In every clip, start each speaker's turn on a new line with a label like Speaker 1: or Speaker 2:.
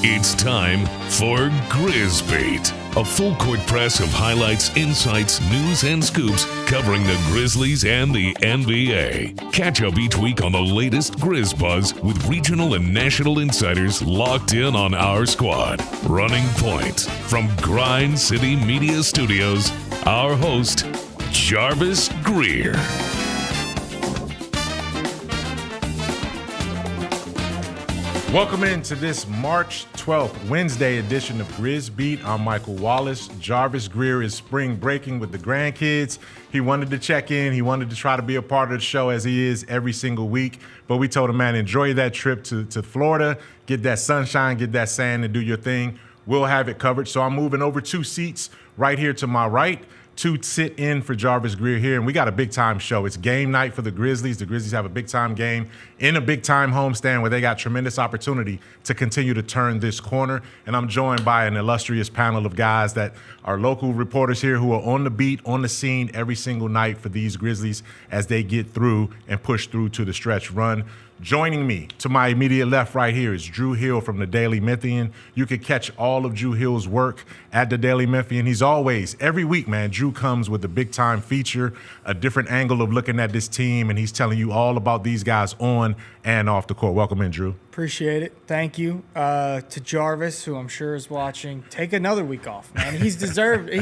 Speaker 1: It's time for GrizzBeat, a full court press of highlights, insights, news, and scoops covering the Grizzlies and the NBA. Catch up each week on the latest Grizz buzz with regional and national insiders locked in on our squad. Running point from Grind City Media Studios, our host, Jarvis Greer.
Speaker 2: Welcome into this March 12th, Wednesday edition of GrizzBeat. I'm Michael Wallace. Jarvis Greer is spring breaking with the grandkids. He wanted to check in. He wanted to try to be a part of the show as he is every single week. But we told him, man, enjoy that trip to Florida. Get that sunshine, get that sand, and do your thing. We'll have it covered. So I'm moving over 2 seats right here to my right to sit in for Jarvis Greer here. And we got a big-time show. It's game night for the Grizzlies. The Grizzlies have a big-time game in a big-time homestand where they got tremendous opportunity to continue to turn this corner. And I'm joined by an illustrious panel of guys that are local reporters here who are on the beat, on the scene every single night for these Grizzlies as they get through and push through to the stretch run. Joining me to my immediate left right here is Drew Hill from the Daily Memphian. You can catch all of Drew Hill's work at the Daily Memphian. He's always, every week, man, Drew comes with a big-time feature, a different angle of looking at this team, and he's telling you all about these guys on and off the court. Welcome in, Drew.
Speaker 3: Appreciate it. Thank you. To Jarvis, who I'm sure is watching, take another week off, man. He deserves it.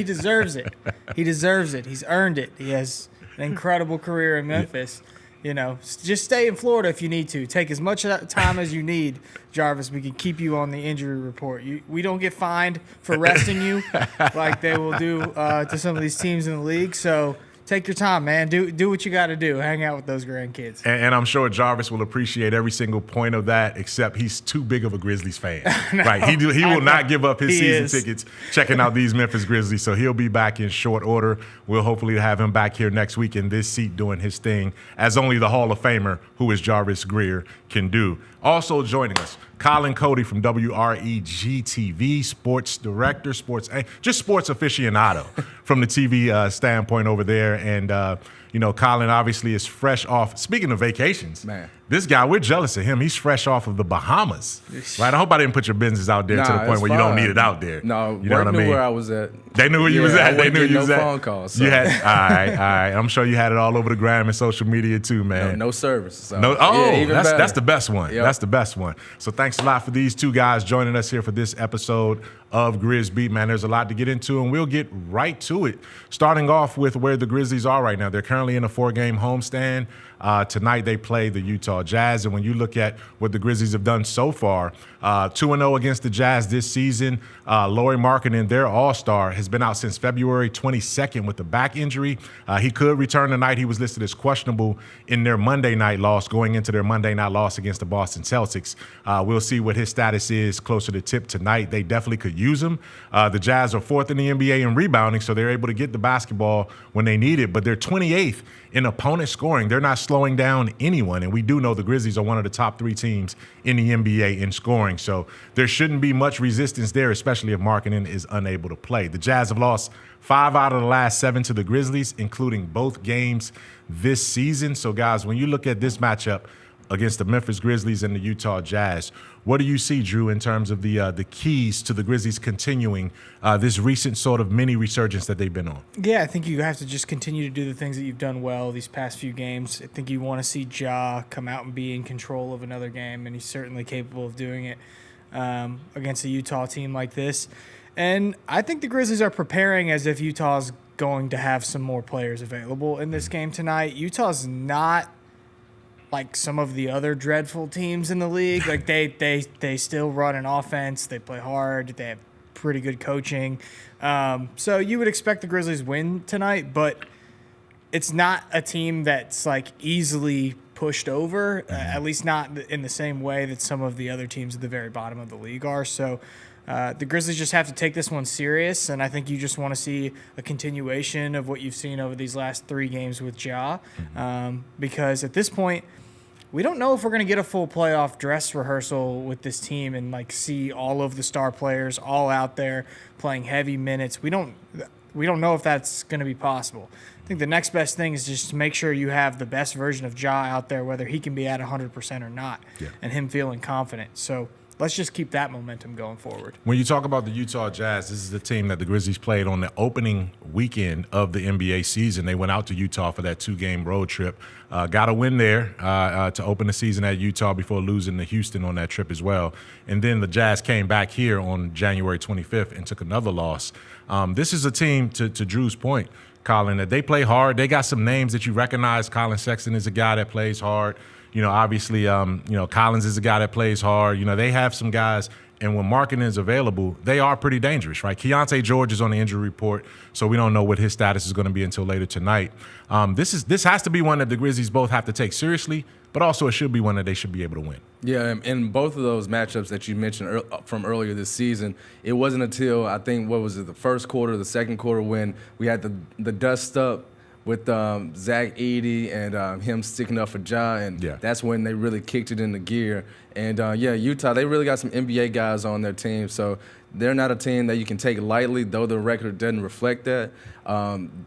Speaker 3: He deserves it. He's earned it. He has an incredible career in Memphis. You know, just stay in Florida if you need to. Take as much time as you need, Jarvis. We can keep you on the injury report. We don't get fined for resting you like they will do to some of these teams in the league. So take your time, man. Do what you got to do. Hang out with those grandkids.
Speaker 2: And I'm sure Jarvis will appreciate every single point of that, except he's too big of a Grizzlies fan.
Speaker 3: No,
Speaker 2: right? He will not give up his season tickets checking out these Memphis Grizzlies. So he'll be back in short order. We'll hopefully have him back here next week in this seat doing his thing, as only the Hall of Famer, who is Jarvis Greer, can do. Also joining us, Colin Cody from WREG-TV, sports director, sports aficionado from the TV standpoint over there. And, Colin obviously is fresh off. Speaking of vacations, man, this guy, we're jealous of him. He's fresh off of the Bahamas, right? I hope I didn't put your business out there to the point where you don't need it out there.
Speaker 4: No,
Speaker 2: you know what I mean?
Speaker 4: knew where I was at.
Speaker 2: They knew where you was at. They knew you was at.
Speaker 4: No phone calls. So.
Speaker 2: You had all right. I'm sure you had it all over the gram and social media too, man.
Speaker 4: No service. So.
Speaker 2: That's the best one.
Speaker 4: Yep.
Speaker 2: That's the best one. So thanks a lot for these two guys joining us here for this episode of GrizzBeat, man. There's a lot to get into, and we'll get right to it. Starting off with where the Grizzlies are right now. They're currently in a 4-game homestand. Tonight they play the Utah Jazz, and when you look at what the Grizzlies have done so far, 2-0 against the Jazz this season. Lauri Markkanen, their all-star, has been out since February 22nd with a back injury. He could return tonight. He was listed as questionable in their Monday night loss, going into their Monday night loss against the Boston Celtics. We'll see what his status is closer to tip tonight. They definitely could use him. The Jazz are 4th in the NBA in rebounding, so they're able to get the basketball when they need it, but they're 28th in opponent scoring. They're not slowing down anyone, and we do know the Grizzlies are one of the top 3 teams in the NBA in scoring, so there shouldn't be much resistance there, especially if Markkanen is unable to play. The Jazz have lost 5 out of the last 7 to the Grizzlies, including both games this season. So, guys, when you look at this matchup against the Memphis Grizzlies and the Utah Jazz, what do you see, Drew, in terms of the keys to the Grizzlies continuing this recent sort of mini resurgence that they've been on?
Speaker 3: Yeah, I think you have to just continue to do the things that you've done well these past few games. I think you want to see Ja come out and be in control of another game, and he's certainly capable of doing it against a Utah team like this. And I think the Grizzlies are preparing as if Utah's going to have some more players available in this game tonight. Utah's not like some of the other dreadful teams in the league. Like they still run an offense. They play hard. They have pretty good coaching. So you would expect the Grizzlies win tonight, but it's not a team that's like easily pushed over, at least not in the same way that some of the other teams at the very bottom of the league are. So the Grizzlies just have to take this one serious, and I think you just want to see a continuation of what you've seen over these last 3 games with Ja, because at this point, we don't know if we're going to get a full playoff dress rehearsal with this team and like see all of the star players all out there playing heavy minutes. We don't know if that's going to be possible. I think the next best thing is just to make sure you have the best version of Ja out there, whether he can be at 100% or not, and him feeling confident. So let's just keep that momentum going forward.
Speaker 2: When you talk about the Utah Jazz, this is the team that the Grizzlies played on the opening weekend of the NBA season. They went out to Utah for that 2-game road trip. Got a win there to open the season at Utah before losing to Houston on that trip as well. And then the Jazz came back here on January 25th and took another loss. This is a team, to Drew's point, Colin, that they play hard. They got some names that you recognize. Colin Sexton is a guy that plays hard. Obviously, Collins is a guy that plays hard. They have some guys, and when Markkanen is available, they are pretty dangerous, right? Keontae George is on the injury report, so we don't know what his status is going to be until later tonight. This has to be one that the Grizzlies both have to take seriously, but also it should be one that they should be able to win.
Speaker 4: Yeah, and both of those matchups that you mentioned from earlier this season, it wasn't until, I think, the first quarter, the second quarter, when we had the dust up with Zach Edey and him sticking up for Ja, and that's when they really kicked it into gear. And, Utah, they really got some NBA guys on their team, so they're not a team that you can take lightly, though the record doesn't reflect that.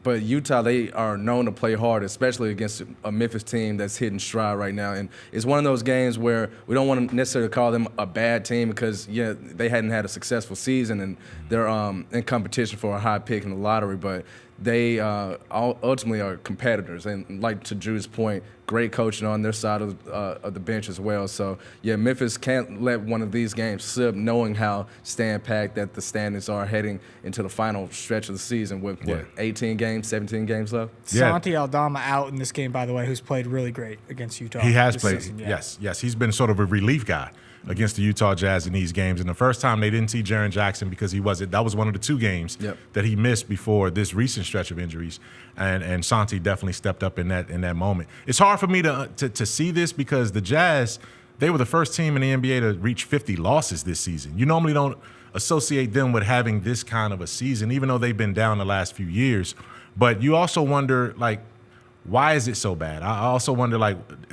Speaker 4: But Utah, they are known to play hard, especially against a Memphis team that's hitting stride right now. And it's one of those games where we don't want to necessarily call them a bad team because, they hadn't had a successful season and they're in competition for a high pick in the lottery. But they ultimately are competitors. And like to Drew's point, great coaching on their side of the bench as well. So, Memphis can't let one of these games slip, knowing how stand-packed that the standings are heading into the final stretch of the season with, 18 games, 17 games left?
Speaker 3: Santi Aldama out in this game, by the way, who's played really great against Utah.
Speaker 2: He has played.
Speaker 3: Season,
Speaker 2: Yes. He's been sort of a relief guy against the Utah Jazz in these games. And the first time they didn't see Jaren Jackson because that was one of the 2 games that he missed before this recent stretch of injuries. And Santi definitely stepped up in that moment. It's hard for me to see this because the Jazz, they were the first team in the NBA to reach 50 losses this season. You normally don't associate them with having this kind of a season, even though they've been down the last few years. But you also wonder, why is it so bad? I also wonder,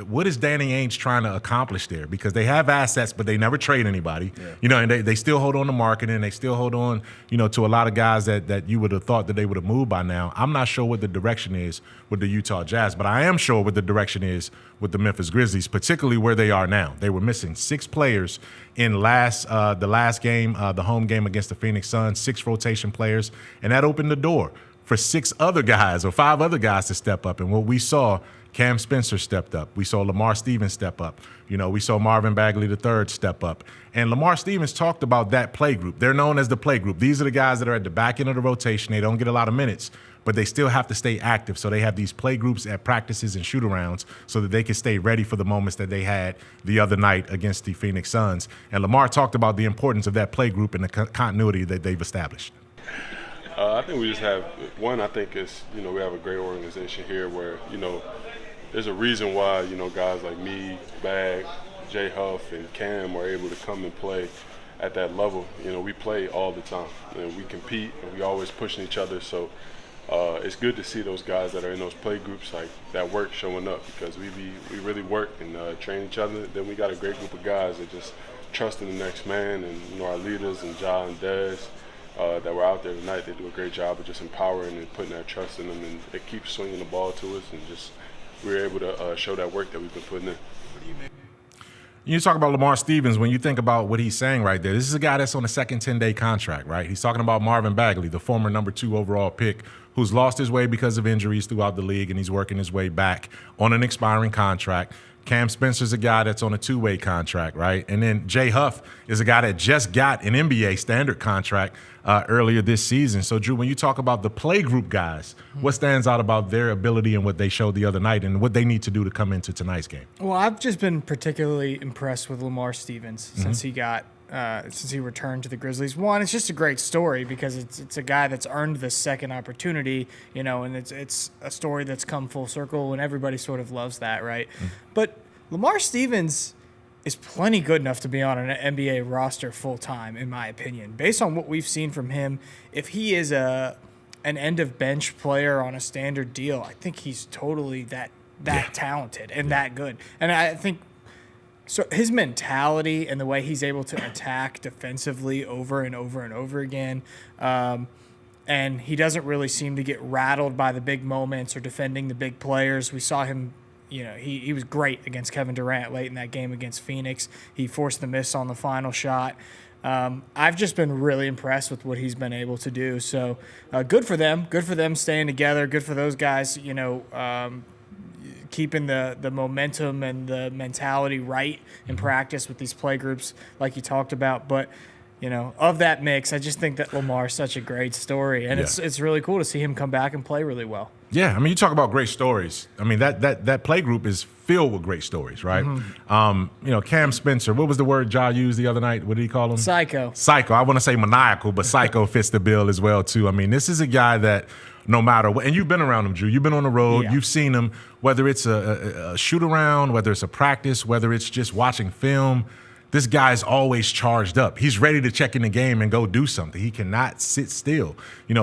Speaker 2: what is Danny Ainge trying to accomplish there? Because they have assets, but they never trade anybody. And they still hold on to Markkanen. They still hold on, to a lot of guys that you would have thought that they would have moved by now. I'm not sure what the direction is with the Utah Jazz, but I am sure what the direction is with the Memphis Grizzlies, particularly where they are now. They were missing 6 players in the last game, the home game against the Phoenix Suns, 6 rotation players, and that opened the door for 5 other guys to step up. And what we saw, Cam Spencer stepped up. We saw Lamar Stevens step up. We saw Marvin Bagley III step up. And Lamar Stevens talked about that play group. They're known as the play group. These are the guys that are at the back end of the rotation. They don't get a lot of minutes, but they still have to stay active. So they have these play groups at practices and shoot-arounds so that they can stay ready for the moments that they had the other night against the Phoenix Suns. And Lamar talked about the importance of that play group and the continuity that they've established.
Speaker 5: I think we just have one. I think is we have a great organization here where there's a reason why guys like me, Bag, Jay Huff, and Cam are able to come and play at that level. We play all the time and we compete and we always pushing each other. So it's good to see those guys that are in those play groups that work showing up because we really work and train each other. Then we got a great group of guys that just trust in the next man and our leaders and Ja and Dez. That were out there tonight. They do a great job of just empowering and putting that trust in them, and it keeps swinging the ball to us, and just we're able to show that work that we've been putting in.
Speaker 2: You talk about Lamar Stevens, when you think about what he's saying right there, this is a guy that's on a second 10-day contract, right? He's talking about Marvin Bagley, the former number 2 overall pick, who's lost his way because of injuries throughout the league, and he's working his way back on an expiring contract. Cam Spencer's a guy that's on a 2-way contract, right? And then Jay Huff is a guy that just got an NBA standard contract earlier this season. So, Drew, when you talk about the play group guys, what stands out about their ability and what they showed the other night and what they need to do to come into tonight's game? Well,
Speaker 3: I've just been particularly impressed with Lamar Stevens since he returned to the Grizzlies. One, it's just a great story because it's a guy that's earned this second opportunity, and it's a story that's come full circle, and everybody sort of loves that, right? But Lamar Stevens is plenty good enough to be on an NBA roster full time, in my opinion. Based on what we've seen from him, if he is an end of bench player on a standard deal, I think he's totally that talented and that good. And I think so his mentality and the way he's able to attack defensively over and over and over again, and he doesn't really seem to get rattled by the big moments or defending the big players. We saw him he was great against Kevin Durant late in that game against Phoenix. He forced the miss on the final shot. I've just been really impressed with what he's been able to do. So good for them. Good for them staying together. Good for those guys, keeping the momentum and the mentality right in practice with these play groups like you talked about. But, of that mix, I just think that Lamar's such a great story. And it's really cool to see him come back and play really well.
Speaker 2: Yeah, I mean, you talk about great stories. I mean, that play group is filled with great stories, right? Cam Spencer, what was the word Ja used the other night? What did he call him?
Speaker 3: Psycho.
Speaker 2: Psycho. I want to say maniacal, but psycho fits the bill as well, too. I mean, this is a guy that no matter what, and you've been around him, Drew. You've been on the road.
Speaker 3: Yeah.
Speaker 2: You've seen him, whether it's a shoot-around, whether it's a practice, whether it's just watching film. This guy's always charged up. He's ready to check in the game and go do something. He cannot sit still.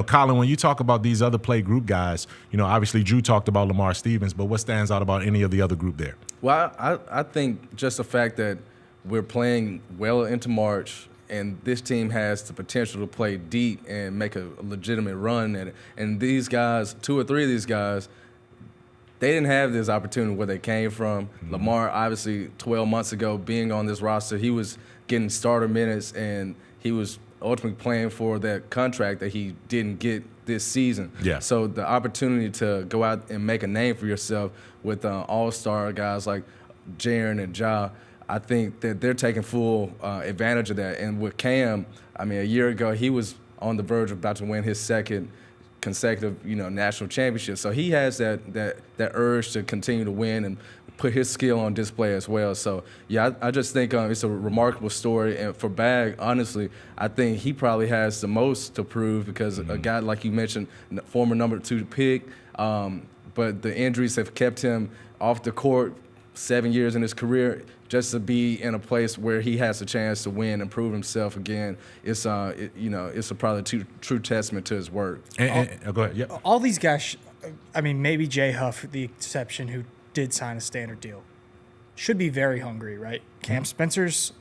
Speaker 2: Colin, when you talk about these other play group guys, obviously Drew talked about Lamar Stevens, but what stands out about any of the other group there?
Speaker 4: Well, I think just the fact that we're playing well into March and this team has the potential to play deep and make a legitimate run at it. And these guys, 2 or 3 of these guys, they didn't have this opportunity where they came from. Mm-hmm. Lamar, obviously, 12 months ago, being on this roster, he was getting starter minutes, and he was ultimately playing for that contract that he didn't get this season.
Speaker 2: Yeah.
Speaker 4: So the opportunity to go out and make a name for yourself with all-star guys like Jaren and Ja, I think that they're taking full advantage of that. And with Cam, I mean, a year ago, he was on the verge of about to win his second consecutive, national championship. So he has that urge to continue to win and put his skill on display as well. So, yeah, I just think it's a remarkable story. And for Bag, honestly, I think he probably has the most to prove because a guy, like you mentioned, former number 2 pick, but the injuries have kept him off the court 7 years in his career. Just to be in a place where he has a chance to win and prove himself again, it's probably true testament to his work.
Speaker 2: Go ahead. Yep.
Speaker 3: All these guys, maybe Jay Huff, the exception, who did sign a standard deal, should be very hungry, right? Cam Spencer's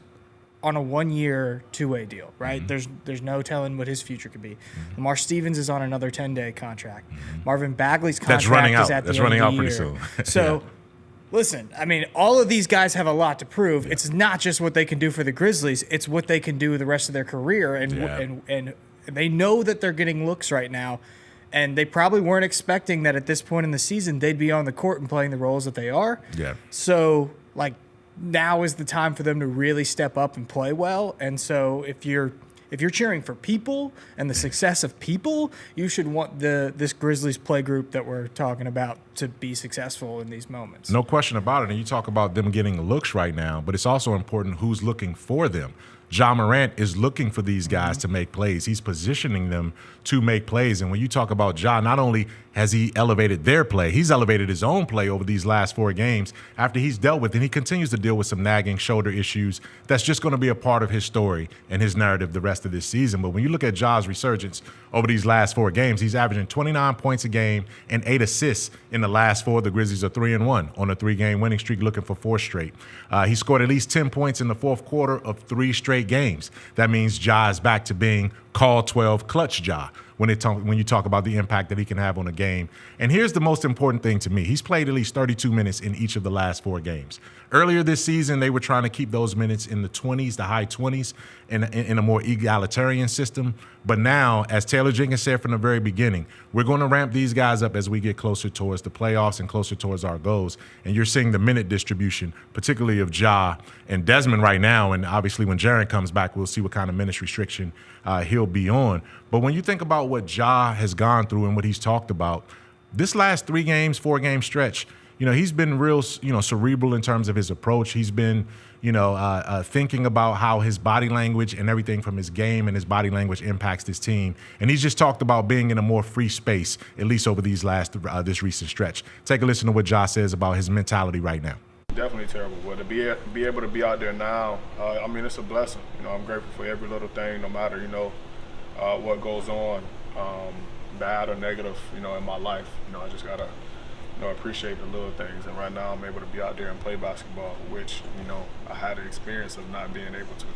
Speaker 3: on a 1-year, 2-way deal, right? There's no telling what his future could be. Lamar Stevens is on another 10-day contract. Marvin Bagley's contract is at the end of the year.
Speaker 2: Pretty soon.
Speaker 3: So.
Speaker 2: Yeah.
Speaker 3: Listen, all of these guys have a lot to prove. Yeah. It's not just what they can do for the Grizzlies; it's what they can do the rest of their career. And they know that they're getting looks right now, and they probably weren't expecting that at this point in the season they'd be on the court and playing the roles that they are.
Speaker 2: Yeah.
Speaker 3: So, now is the time for them to really step up and play well. And so, if you're cheering for people and the success of people, you should want this Grizzlies play group that we're talking about to be successful in these moments.
Speaker 2: No question about it. And you talk about them getting looks right now, but it's also important who's looking for them. Ja Morant is looking for these guys to make plays. He's positioning them to make plays. And when you talk about Ja, not only has he elevated their play, he's elevated his own play over these last 4 games after he's dealt with, and he continues to deal with some nagging shoulder issues. That's just going to be a part of his story and his narrative the rest of this season. But when you look at Ja's resurgence over these last 4 games, he's averaging 29 points a game and 8 assists in the last 4. The Grizzlies are 3-1 on a 3-game winning streak, looking for 4 straight. He scored at least 10 points in the fourth quarter of 3 straight games. That means Ja is back to being call 12 clutch Ja when you talk about the impact that he can have on a game. And here's the most important thing to me. He's played at least 32 minutes in each of the last 4 games. Earlier this season, they were trying to keep those minutes in the 20s, the high 20s, in a more egalitarian system. But now, as Taylor Jenkins said from the very beginning, we're going to ramp these guys up as we get closer towards the playoffs and closer towards our goals. And you're seeing the minute distribution, particularly of Ja and Desmond right now. And obviously when Jaren comes back, we'll see what kind of minutes restriction he'll be on. But when you think about what Ja has gone through and what he's talked about, this last 3 games, 4-game stretch, he's been real, cerebral in terms of his approach. He's been, thinking about how his body language and everything from his game and his body language impacts this team. And he's just talked about being in a more free space, at least over these this recent stretch. Take a listen to what Ja says about his mentality right now.
Speaker 6: Definitely terrible, but to be able to be out there now, it's a blessing. I'm grateful for every little thing, no matter, what goes on, bad or negative, in my life. I just gotta, appreciate the little things. And right now I'm able to be out there and play basketball, which, I had the experience of not being able to.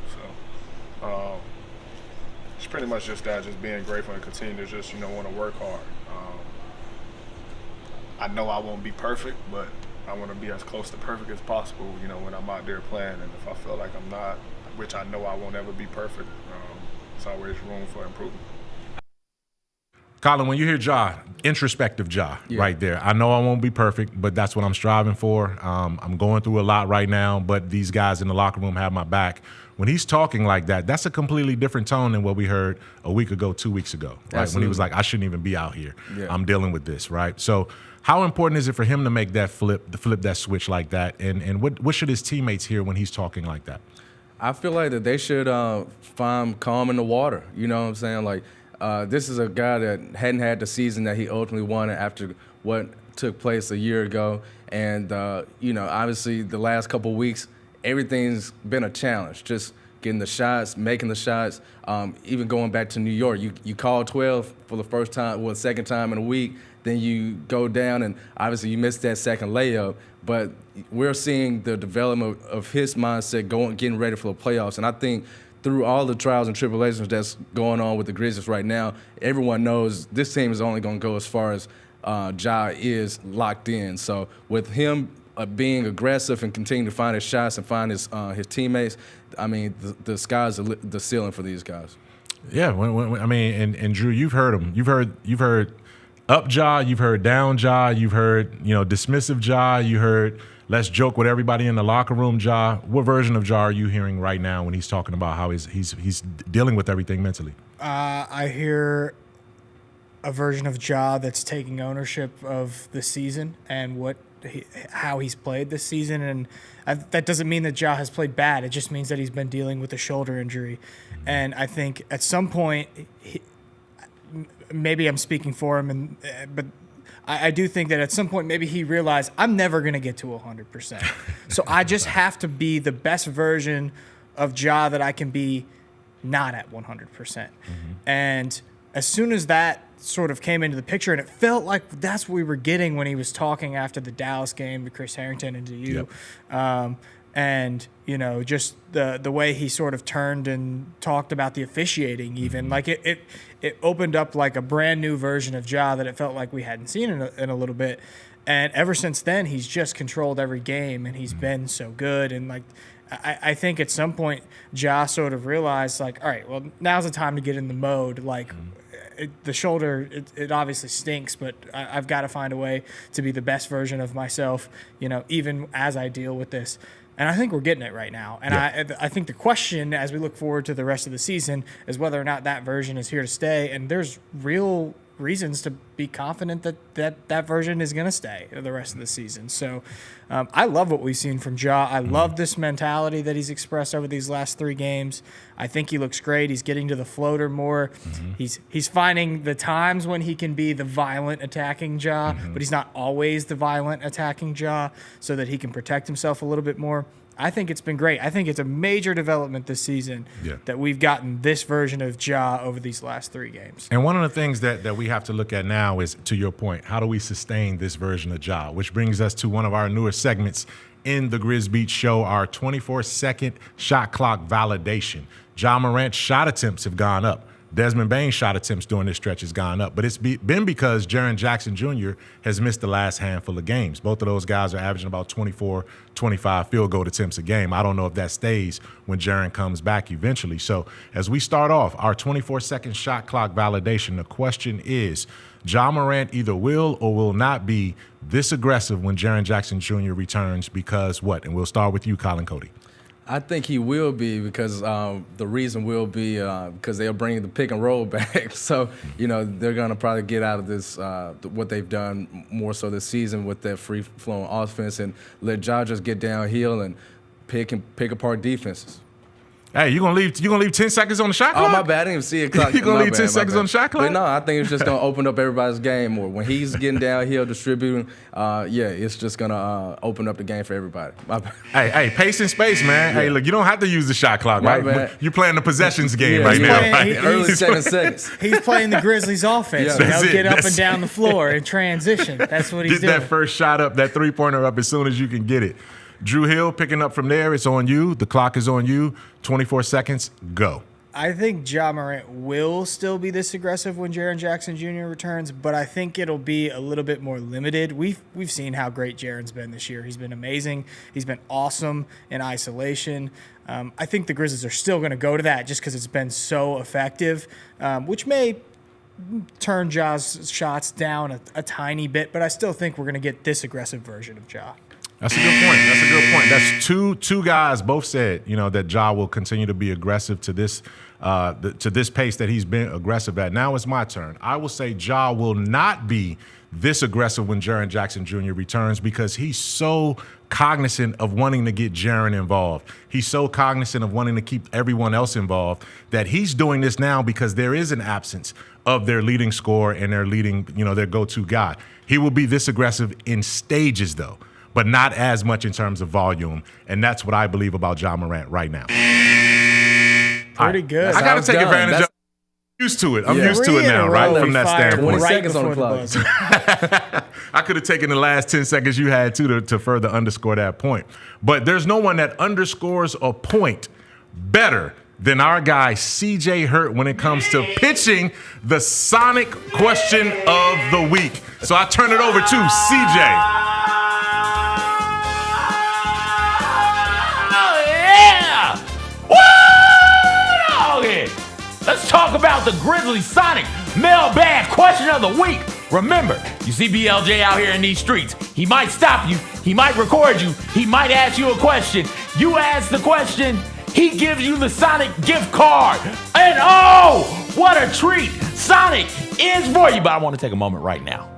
Speaker 6: So it's pretty much just that, just being grateful and continue to just, want to work hard. I know I won't be perfect, but I want to be as close to perfect as possible, you know, when I'm out there playing. And if I feel like I'm not, which I know I won't ever be perfect, there's always room for improvement.
Speaker 2: Colin, when you hear Ja, introspective Ja, right there. I know I won't be perfect, but that's what I'm striving for. I'm going through a lot right now, but these guys in the locker room have my back. When he's talking like that, that's a completely different tone than what we heard a week ago, 2 weeks ago, right?
Speaker 4: Absolutely.
Speaker 2: When he was like, I shouldn't even be out here. I'm dealing with this, right? So how important is it for him to make that flip that switch like that? And what should his teammates hear when he's talking like that?
Speaker 4: I feel like that they should find calm in the water. You know what I'm saying? Like, this is a guy that hadn't had the season that he ultimately wanted after what took place a year ago. And, you know, obviously the last couple of weeks, everything's been a challenge. Just getting the shots, making the shots, even going back to New York. You call 12 for the first time, well, second time in a week. Then you go down, and obviously you missed that second layup. But we're seeing the development of his mindset getting ready for the playoffs. And I think through all the trials and tribulations that's going on with the Grizzlies right now, everyone knows this team is only going to go as far as Ja is locked in. So with him being aggressive and continuing to find his shots and find his teammates, I mean, the sky's the ceiling for these guys.
Speaker 2: Yeah, I mean, and Drew, you've heard him. You've heard up Ja, you've heard down Ja, you've heard, you know, dismissive Ja, you heard let's joke with everybody in the locker room Ja. What version of Ja are you hearing right now when he's talking about how he's dealing with everything mentally?
Speaker 3: I hear a version of Ja that's taking ownership of the season and how he's played this season. And that doesn't mean that Ja has played bad. It just means that he's been dealing with a shoulder injury. And I think at some point, maybe I'm speaking for him, but I do think that at some point maybe he realized I'm never going to get to 100%. So I just have to be the best version of Ja that I can be not at 100%. And as soon as that sort of came into the picture, and it felt like that's what we were getting when he was talking after the Dallas game to Chris Harrington and to you. And, you know, just the way he sort of turned and talked about the officiating even. Like it opened up like a brand new version of Ja that it felt like we hadn't seen in a little bit. And ever since then, he's just controlled every game, and he's been so good. And, like, I think at some point Ja sort of realized, like, all right, well, now's the time to get in the mode. Like, the shoulder, it obviously stinks, but I've got to find a way to be the best version of myself, you know, even as I deal with this. And I think we're getting it right now. And I think the question as we look forward to the rest of the season is whether or not that version is here to stay. And there's real reasons to be confident that version is going to stay the rest of the season. So I love what we've seen from Ja. I love this mentality that he's expressed over these last 3 games. I think he looks great. He's getting to the floater more. He's finding the times when he can be the violent attacking Ja, but he's not always the violent attacking Ja, so that he can protect himself a little bit more. I think it's been great. I think it's a major development this season that we've gotten this version of Ja over these last 3 games.
Speaker 2: And one of the things that we have to look at now is, to your point, how do we sustain this version of Ja? Which brings us to one of our newer segments in the GrizzBeat show, our 24-second shot clock validation. Ja Morant's shot attempts have gone up. Desmond Bane's shot attempts during this stretch has gone up, but it's been because Jaren Jackson Jr. has missed the last handful of games. Both of those guys are averaging about 24, 25 field goal attempts a game. I don't know if that stays when Jaren comes back eventually. So as we start off our 24-second shot clock validation, the question is, Ja Morant either will or will not be this aggressive when Jaren Jackson Jr. returns because what? And we'll start with you, Colin Cody.
Speaker 4: I think he will be because the reason will be because they'll bring the pick and roll back. So, you know, they're going to probably get out of this what they've done more so this season with that free-flowing offense and let Ja just get downhill and pick apart defenses.
Speaker 2: Hey, you gonna leave 10 seconds on the shot clock?
Speaker 4: Oh, my bad. I didn't even see it. Clock.
Speaker 2: You gonna leave 10 seconds on the shot clock?
Speaker 4: But no, I think it's just gonna open up everybody's game more. When he's getting downhill, distributing, it's just gonna open up the game for everybody. My bad.
Speaker 2: Hey, pace and space, man. Hey, look, you don't have to use the shot clock, right?
Speaker 4: Bad.
Speaker 2: You're playing the possessions game
Speaker 3: He's
Speaker 2: now.
Speaker 3: playing-
Speaker 2: Right?
Speaker 4: Early 7 seconds.
Speaker 3: He's playing the Grizzlies offense.
Speaker 2: That's it.
Speaker 3: Get up
Speaker 2: That's
Speaker 3: and down
Speaker 2: it.
Speaker 3: the floor in transition. That's what he's
Speaker 2: Get
Speaker 3: doing.
Speaker 2: that first shot up, that three-pointer up as soon as you can get it. Drew Hill picking up from there. It's on you. The clock is on you. 24 seconds, go.
Speaker 3: I think Ja Morant will still be this aggressive when Jaren Jackson Jr. returns, but I think it'll be a little bit more limited. We've seen how great Jaren's been this year. He's been amazing. He's been awesome in isolation. I think the Grizzlies are still going to go to that just because it's been so effective, which may turn Ja's shots down a tiny bit, but I still think we're going to get this aggressive version of Ja.
Speaker 2: That's a good point. That's a good point. That's two guys both said, that Ja will continue to be aggressive to this pace that he's been aggressive at. Now it's my turn. I will say Ja will not be this aggressive when Jaren Jackson Jr. returns because he's so cognizant of wanting to get Jaren involved. He's so cognizant of wanting to keep everyone else involved that he's doing this now because there is an absence of their leading scorer and their leading, their go-to guy. He will be this aggressive in stages, though, but not as much in terms of volume. And that's what I believe about Ja Morant right now.
Speaker 3: Pretty good.
Speaker 2: I got to take advantage of it. I'm used to it. I'm used to it now, right? From that standpoint.
Speaker 4: 20 seconds on the clock.
Speaker 2: I could have taken the last 10 seconds you had to further underscore that point. But there's no one that underscores a point better than our guy CJ Hurt when it comes to pitching the Sonic Question of the Week. So I turn it over to CJ.
Speaker 7: Let's talk about the Grizzlies Sonic Mailbag Question of the Week. Remember, you see BLJ out here in these streets. He might stop you. He might record you. He might ask you a question. You ask the question. He gives you the Sonic gift card. And oh, what a treat. Sonic is for you. But I want to take a moment right now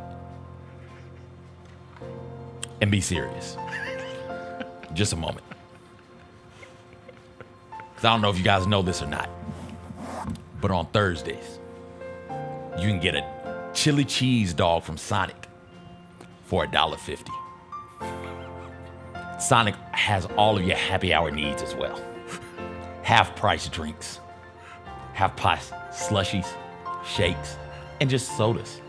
Speaker 7: and be serious. Just a moment. Because I don't know if you guys know this or not. But on Thursdays, you can get a chili cheese dog from Sonic for $1.50. Sonic has all of your happy hour needs as well. Half-price drinks, half-price slushies, shakes, and just sodas.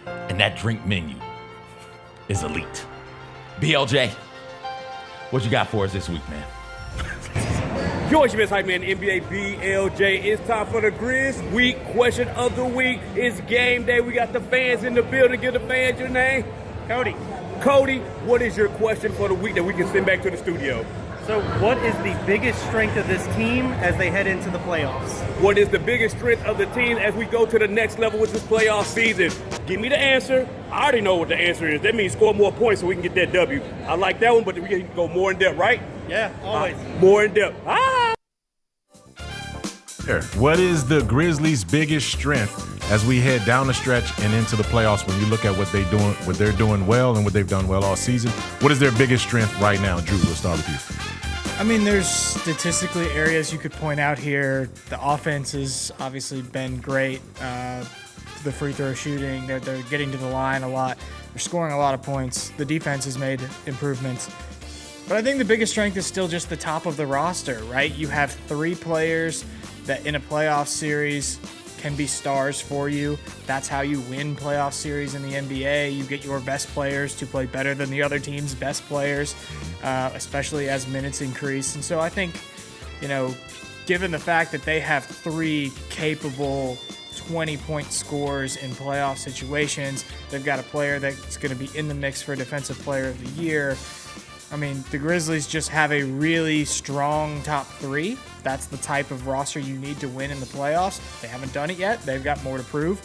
Speaker 7: And that drink menu is elite. BLJ, what you got for us this week, man?
Speaker 8: Yo, it's your best hype man, NBA BLJ. It's time for the Grizz Week Question of the Week. It's game day. We got the fans in the building. Give the fans your name.
Speaker 9: Cody.
Speaker 8: Cody, what is your question for the week that we can send back to the studio?
Speaker 9: So what is the biggest strength of this team as they head into the playoffs?
Speaker 8: What is the biggest strength of the team as we go to the next level with this playoff season? Give me the answer. I already know what the answer is. That means score more points so we can get that W. I like that one, but we can go more in depth, right?
Speaker 9: Yeah, always.
Speaker 8: More in depth.
Speaker 2: What is the Grizzlies' biggest strength as we head down the stretch and into the playoffs when you look at what they're doing well and what they've done well all season? What is their biggest strength right now? Drew, we'll start with you.
Speaker 3: I mean, there's statistically areas you could point out here. The offense has obviously been great. The free throw shooting, they're getting to the line a lot. They're scoring a lot of points. The defense has made improvements. But I think the biggest strength is still just the top of the roster, right? You have 3 players that in a playoff series can be stars for you. That's how you win playoff series in the NBA. You get your best players to play better than the other team's best players, especially as minutes increase. And so I think, given the fact that they have 3 capable 20-point scorers in playoff situations, they've got a player that's going to be in the mix for Defensive Player of the Year. I mean, the Grizzlies just have a really strong top 3. That's the type of roster you need to win in the playoffs. They haven't done it yet. They've got more to prove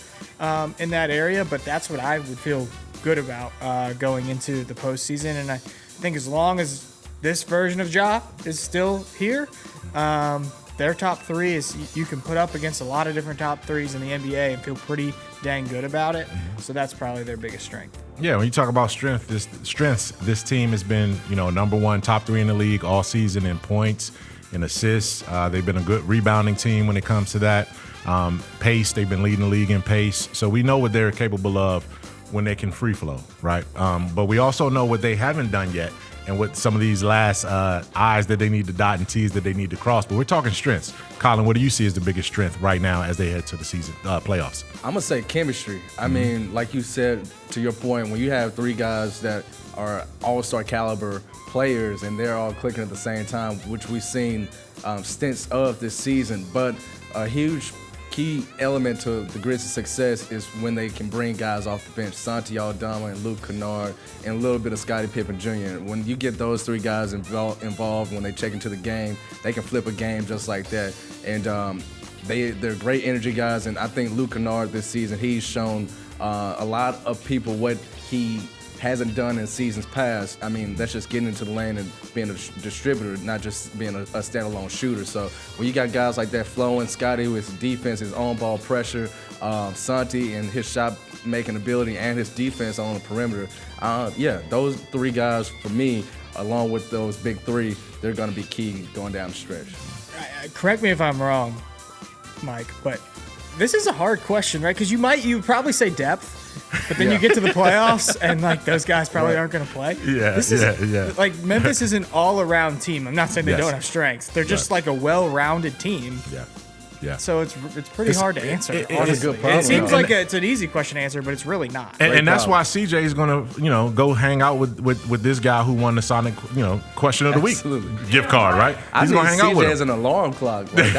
Speaker 3: in that area, but that's what I would feel good about going into the postseason. And I think as long as this version of Ja is still here, their top 3 is you can put up against a lot of different top 3s in the NBA and feel pretty dang good about it. So that's probably their biggest strength.
Speaker 2: Yeah, when you talk about strengths, this team has been, number 1, top 3 in the league all season in points, in assists. They've been a good rebounding team when it comes to that. Pace, they've been leading the league in pace. So we know what they're capable of when they can free flow, right? But we also know what they haven't done yet and what some of these last I's that they need to dot and T's that they need to cross. But we're talking strengths. Colin, what do you see as the biggest strength right now as they head to the season playoffs?
Speaker 4: I'm going to say chemistry. I mean, like you said, to your point, when you have 3 guys that are all-star caliber players and they're all clicking at the same time, which we've seen stints of this season. But a huge key element to the Grizzlies' success is when they can bring guys off the bench, Santi Aldama and Luke Kennard, and a little bit of Scottie Pippen Jr. When you get those three guys involved when they check into the game, they can flip a game just like that. And they're great energy guys, and I think Luke Kennard this season, he's shown a lot of people what he hasn't done in seasons past. I mean, that's just getting into the lane and being a distributor, not just being a standalone shooter. So when you got guys like that flowing, Scotty with his defense, his on-ball pressure, Santi and his shot-making ability and his defense on the perimeter, those three guys, for me, along with those big three, they're going to be key going down the stretch.
Speaker 3: Correct me if I'm wrong, Mike, but this is a hard question, right? Because you probably say depth, but then you get to the playoffs and like those guys probably aren't going to play.
Speaker 2: Yeah.
Speaker 3: Like Memphis is an all-around team. I'm not saying they don't have strengths. They're just like a well-rounded team.
Speaker 2: Yeah.
Speaker 3: So it's pretty hard to answer.
Speaker 4: It
Speaker 3: seems like it's an easy question to answer, but it's really not.
Speaker 2: And that's why CJ is going to, go hang out with this guy who won the Sonic, question of the week gift card, right? He's going to hang out with him.
Speaker 4: as an alarm clock. Like,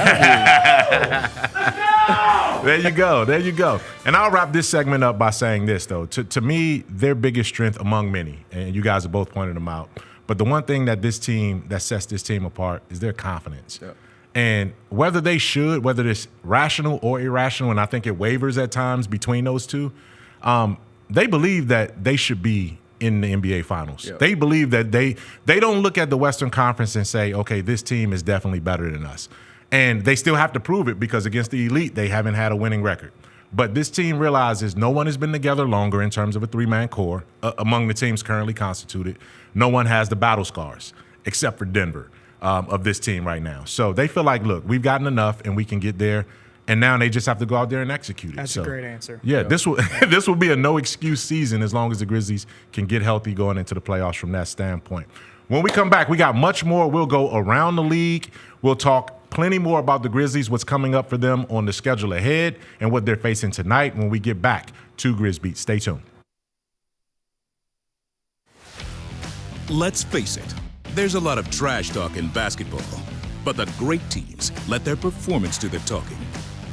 Speaker 2: There you go. And I'll wrap this segment up by saying this, though. To me, their biggest strength among many, and you guys have both pointed them out, but the one thing that sets this team apart is their confidence.
Speaker 4: Yeah.
Speaker 2: And whether it's rational or irrational, and I think it wavers at times between those two, they believe that they should be in the NBA Finals. Yeah. They believe that they don't look at the Western Conference and say, okay, this team is definitely better than us. And they still have to prove it because against the elite, they haven't had a winning record. But this team realizes no one has been together longer in terms of a three-man core among the teams currently constituted. No one has the battle scars except for Denver of this team right now. So they feel like, look, we've gotten enough and we can get there. And now they just have to go out there and execute it.
Speaker 3: That's a great answer.
Speaker 2: Yeah, this will be a no-excuse season as long as the Grizzlies can get healthy going into the playoffs from that standpoint. When we come back, we got much more. We'll go around the league. We'll talk plenty more about the Grizzlies, what's coming up for them on the schedule ahead, and what they're facing tonight when we get back to GrizzBeat. Stay tuned.
Speaker 10: Let's face it, there's a lot of trash talk in basketball, but the great teams let their performance do the talking.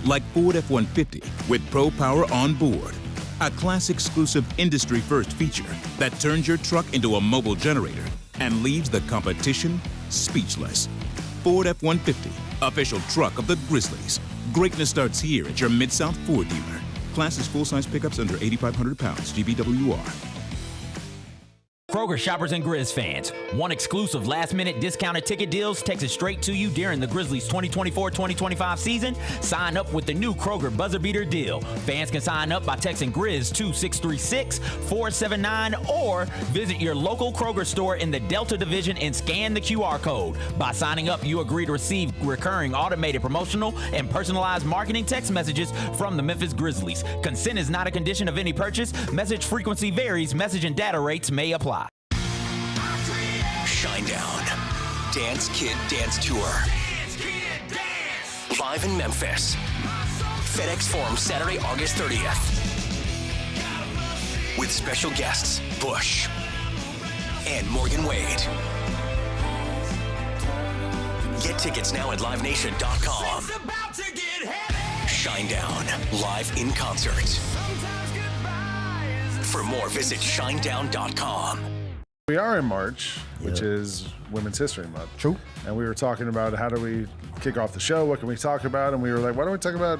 Speaker 10: Like Ford F-150 with Pro Power on board, a class-exclusive industry-first feature that turns your truck into a mobile generator and leaves the competition speechless. Ford F-150, official truck of the Grizzlies. Greatness starts here at your Mid-South Ford dealer. Class is full-size pickups under 8,500 pounds, GBWR.
Speaker 7: Kroger shoppers and Grizz fans, one exclusive last-minute discounted ticket deals takes it straight to you during the Grizzlies 2024-2025 season. Sign up with the new Kroger Buzzer Beater deal. Fans can sign up by texting Grizz to 636-479 or visit your local Kroger store in the Delta Division and scan the QR code. By signing up, you agree to receive recurring automated promotional and personalized marketing text messages from the Memphis Grizzlies. Consent is not a condition of any purchase. Message frequency varies. Message and data rates may apply.
Speaker 11: Shinedown. Dance Kid Dance Tour. Live in Memphis. FedEx Forum Saturday, August 30th. With special guests, Bush and Morgan Wade. Get tickets now at livenation.com. Shinedown, live in concert. For more, visit shinedown.com.
Speaker 12: We are in March, which is Women's History Month. True. And we were talking about how do we kick off the show? What can we talk about? And we were like, why don't we talk about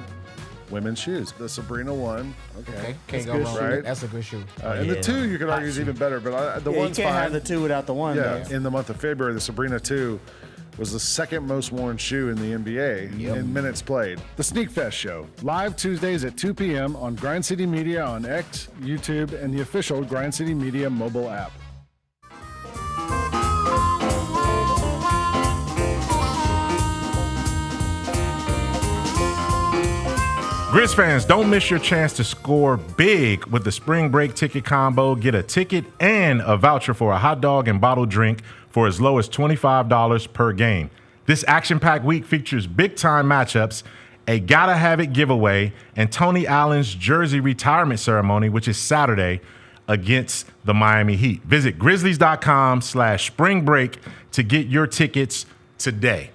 Speaker 12: women's shoes? The Sabrina one. Okay.
Speaker 13: Can't go wrong.
Speaker 12: Right?
Speaker 13: That's a good shoe.
Speaker 12: And the two, you could argue, is even better. But the one's
Speaker 9: you can't
Speaker 12: fine.
Speaker 9: have the two without the one.
Speaker 12: Yeah. In the month of February, the Sabrina 2 was the second most worn shoe in the NBA in minutes played. The Sneak Fest Show, live Tuesdays at 2 p.m. on Grind City Media on X, YouTube, and the official Grind City Media mobile app.
Speaker 2: Grizz fans, don't miss your chance to score big with the spring break ticket combo. Get a ticket and a voucher for a hot dog and bottled drink for as low as $25 per game. This action-packed week features big-time matchups, a Gotta Have It giveaway, and Tony Allen's jersey retirement ceremony, which is Saturday against the Miami Heat. Visit grizzlies.com/spring break to get your tickets today.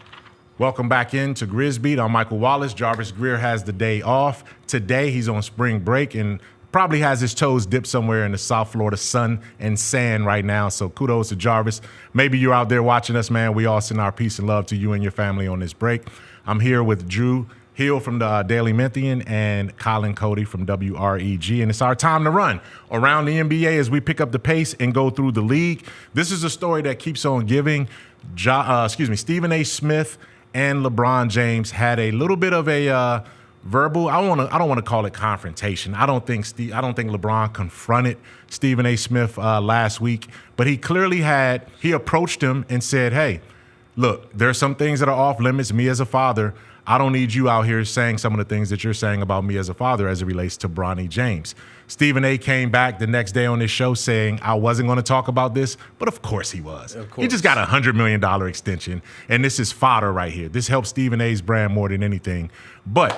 Speaker 2: Welcome back into GrizzBeat. I'm Michael Wallace. Jarvis Greer has the day off. Today he's on spring break and probably has his toes dipped somewhere in the South Florida sun and sand right now. So kudos to Jarvis. Maybe you're out there watching us, man. We all send our peace and love to you and your family on this break. I'm here with Drew Hill from the Daily Memphian and Colin Cody from WREG. And it's our time to run around the NBA as we pick up the pace and go through the league. This is a story that keeps on giving. Stephen A. Smith and LeBron James had a little bit of a verbal. I don't want to call it confrontation. I don't think LeBron confronted Stephen A. Smith last week, but he approached him and said, "Hey, look, there's some things that are off limits. Me as a father, I don't need you out here saying some of the things that you're saying about me as a father as it relates to Bronny James." Stephen A. came back the next day on his show saying, "I wasn't going to talk about this," but of course he was. Of course. He just got a $100 million extension, and this is fodder right here. This helps Stephen A.'s brand more than anything. But,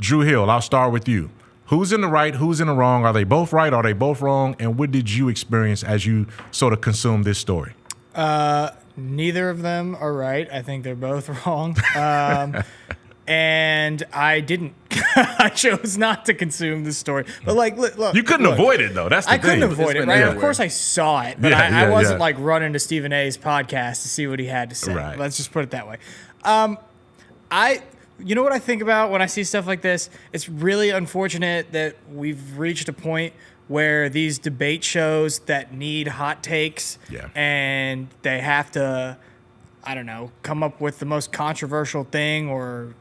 Speaker 2: Drew Hill, I'll start with you. Who's in the right? Who's in the wrong? Are they both right? Are they both wrong? And what did you experience as you sort of consumed this story?
Speaker 3: Neither of them are right. I think they're both wrong. And I didn't. I chose not to consume the story. But look,
Speaker 2: you couldn't avoid it though. That's the thing.
Speaker 3: I couldn't avoid it, right? Of course, I saw it, but I wasn't like running to Stephen A.'s podcast to see what he had to say.
Speaker 2: Right.
Speaker 3: Let's just put it that way. You know what I think about when I see stuff like this? It's really unfortunate that we've reached a point where these debate shows that need hot takes and they have to, I don't know, come up with the most controversial thing or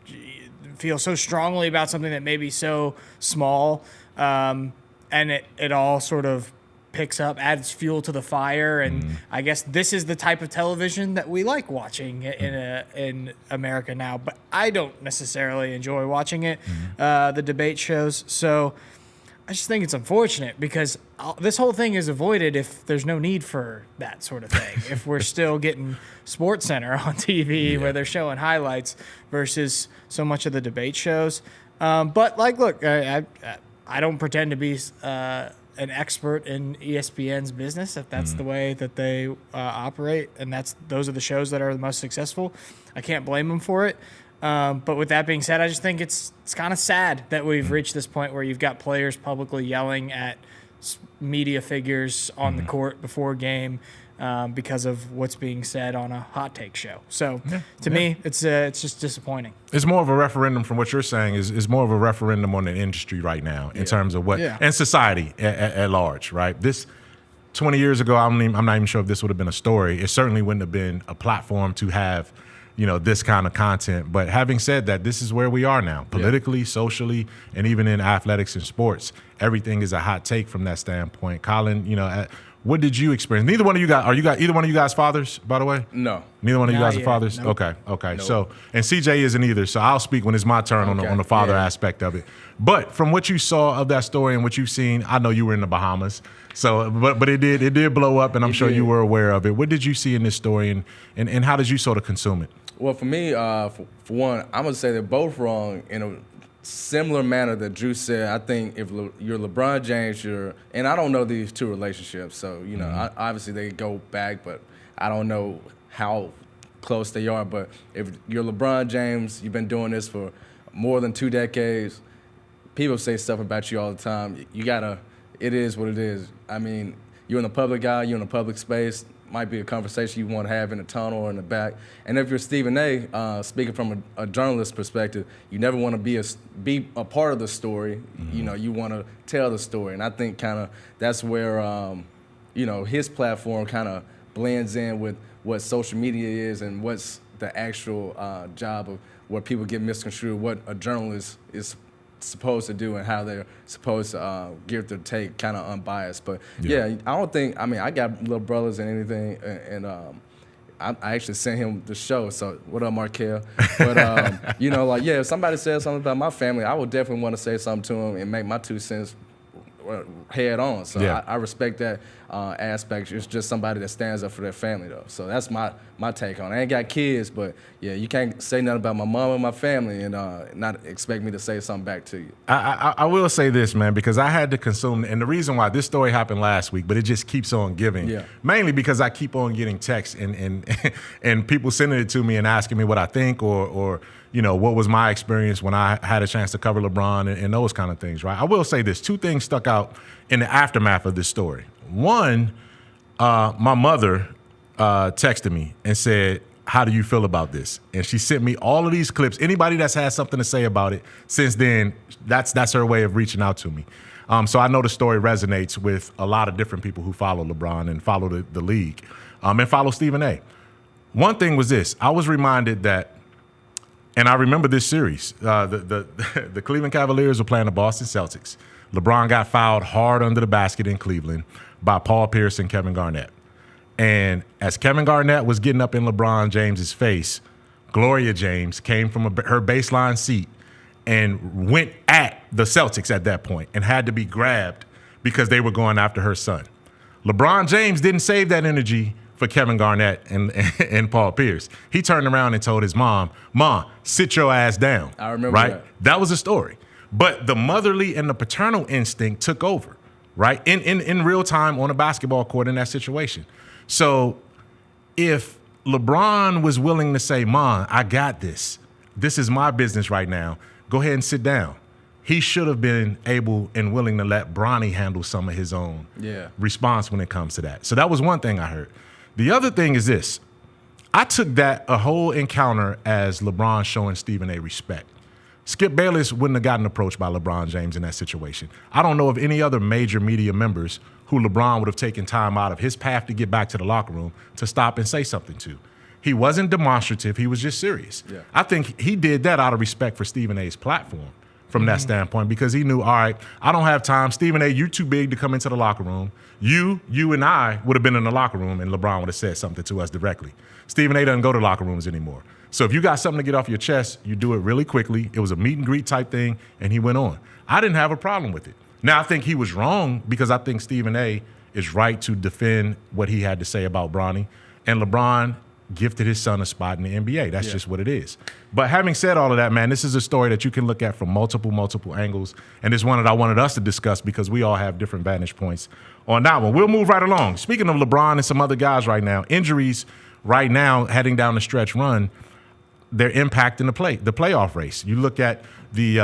Speaker 3: feel so strongly about something that may be so small, and it all sort of picks up, adds fuel to the fire, and I guess this is the type of television that we like watching in America now. But I don't necessarily enjoy watching it, the debate shows. So I just think it's unfortunate because this whole thing is avoided if there's no need for that sort of thing. If we're still getting SportsCenter on TV where they're showing highlights versus so much of the debate shows. But look, I don't pretend to be an expert in ESPN's business if that's the way that they operate, and those are the shows that are the most successful. I can't blame them for it. But with that being said, I just think it's kind of sad that we've reached this point where you've got players publicly yelling at media figures on the court before game because of what's being said on a hot take show. So to me, it's just disappointing.
Speaker 2: It's more of a referendum from what you're saying is more of a referendum on the industry right now in terms of what and society at large, right? This 20 years ago, I'm not even sure if this would have been a story. It certainly wouldn't have been a platform to have this kind of content. But having said that, this is where we are now, politically, socially, and even in athletics and sports. Everything is a hot take from that standpoint. Colin, what did you experience? Neither one of you guys, either one of you guys fathers, by the way?
Speaker 4: No.
Speaker 2: Neither one of you guys are fathers?
Speaker 3: Nope.
Speaker 2: Okay.
Speaker 4: Nope.
Speaker 2: So, and CJ isn't either, so I'll speak when it's my turn on the father aspect of it. But from what you saw of that story and what you've seen, I know you were in the Bahamas. So, but it did blow up, and I'm sure you were aware of it. What did you see in this story, and how did you sort of consume it?
Speaker 4: Well, for me, for one, I'm going to say they're both wrong in a similar manner that Drew said. I think if you're LeBron James, and I don't know these two relationships, so, obviously they go back, but I don't know how close they are. But if you're LeBron James, you've been doing this for more than 2 decades, people say stuff about you all the time. It is what it is. I mean, you're in the public eye, you're in a public space. Might be a conversation you want to have in the tunnel or in the back. And if you're Stephen A., speaking from a journalist perspective, you never want to be a part of the story. You want to tell the story. And I think kind of that's where, his platform kind of blends in with what social media is and what's the actual job of where people get misconstrued, what a journalist is supposed to do and how they're supposed to give their take kind of unbiased. But I don't think, I got little brothers and anything, and I actually sent him the show, so what up, Markel? But if somebody says something about my family, I would definitely want to say something to him and make my 2 cents head on. So
Speaker 2: Yeah.
Speaker 4: I respect that aspect. It's just somebody that stands up for their family, though. So that's my take on it. I ain't got kids, but yeah, you can't say nothing about my mom and my family and not expect me to say something back to you.
Speaker 2: I will say this, man, because I had to consume, and the reason why this story happened last week, but it just keeps on giving.
Speaker 4: Yeah.
Speaker 2: Mainly because I keep on getting texts and people sending it to me and asking me what I think or what was my experience when I had a chance to cover LeBron and those kind of things, right? I will say this. 2 things stuck out in the aftermath of this story. One, my mother texted me and said, how do you feel about this? And she sent me all of these clips. Anybody that's had something to say about it since then, that's her way of reaching out to me. So I know the story resonates with a lot of different people who follow LeBron and follow the league and follow Stephen A. One thing was this. I was reminded that, and I remember this series, the Cleveland Cavaliers were playing the Boston Celtics. LeBron got fouled hard under the basket in Cleveland by Paul Pierce and Kevin Garnett. And as Kevin Garnett was getting up in LeBron James's face, Gloria James came from her baseline seat and went at the Celtics at that point and had to be grabbed because they were going after her son. LeBron James didn't save that energy for Kevin Garnett and Paul Pierce. He turned around and told his mom, sit your ass down.
Speaker 4: I remember
Speaker 2: right?
Speaker 4: that.
Speaker 2: That was the story. But the motherly and the paternal instinct took over, right? In real time on a basketball court in that situation. So if LeBron was willing to say, Mom, I got this. This is my business right now. Go ahead and sit down. He should have been able and willing to let Bronny handle some of his own response when it comes to that. So that was one thing I heard. The other thing is this. I took that a whole encounter as LeBron showing Stephen A. respect. Skip Bayless wouldn't have gotten approached by LeBron James in that situation. I don't know of any other major media members who LeBron would have taken time out of his path to get back to the locker room to stop and say something to. He wasn't demonstrative. He was just serious. Yeah. I think he did that out of respect for Stephen A.'s platform from that standpoint because he knew, all right, I don't have time. Stephen A., you too big to come into the locker room. You and I would have been in the locker room and LeBron would have said something to us directly. Stephen A. doesn't go to locker rooms anymore. So if you got something to get off your chest, you do it really quickly. It was a meet and greet type thing, and he went on. I didn't have a problem with it. Now, I think he was wrong because I think Stephen A. is right to defend what he had to say about Bronny. And LeBron gifted his son a spot in the NBA. That's just what it is. But having said all of that, man, this is a story that you can look at from multiple angles. And it's one that I wanted us to discuss because we all have different vantage points on that one. We'll move right along. Speaking of LeBron and some other guys right now, injuries right now heading down the stretch run, they're impacting the playoff race. You look at the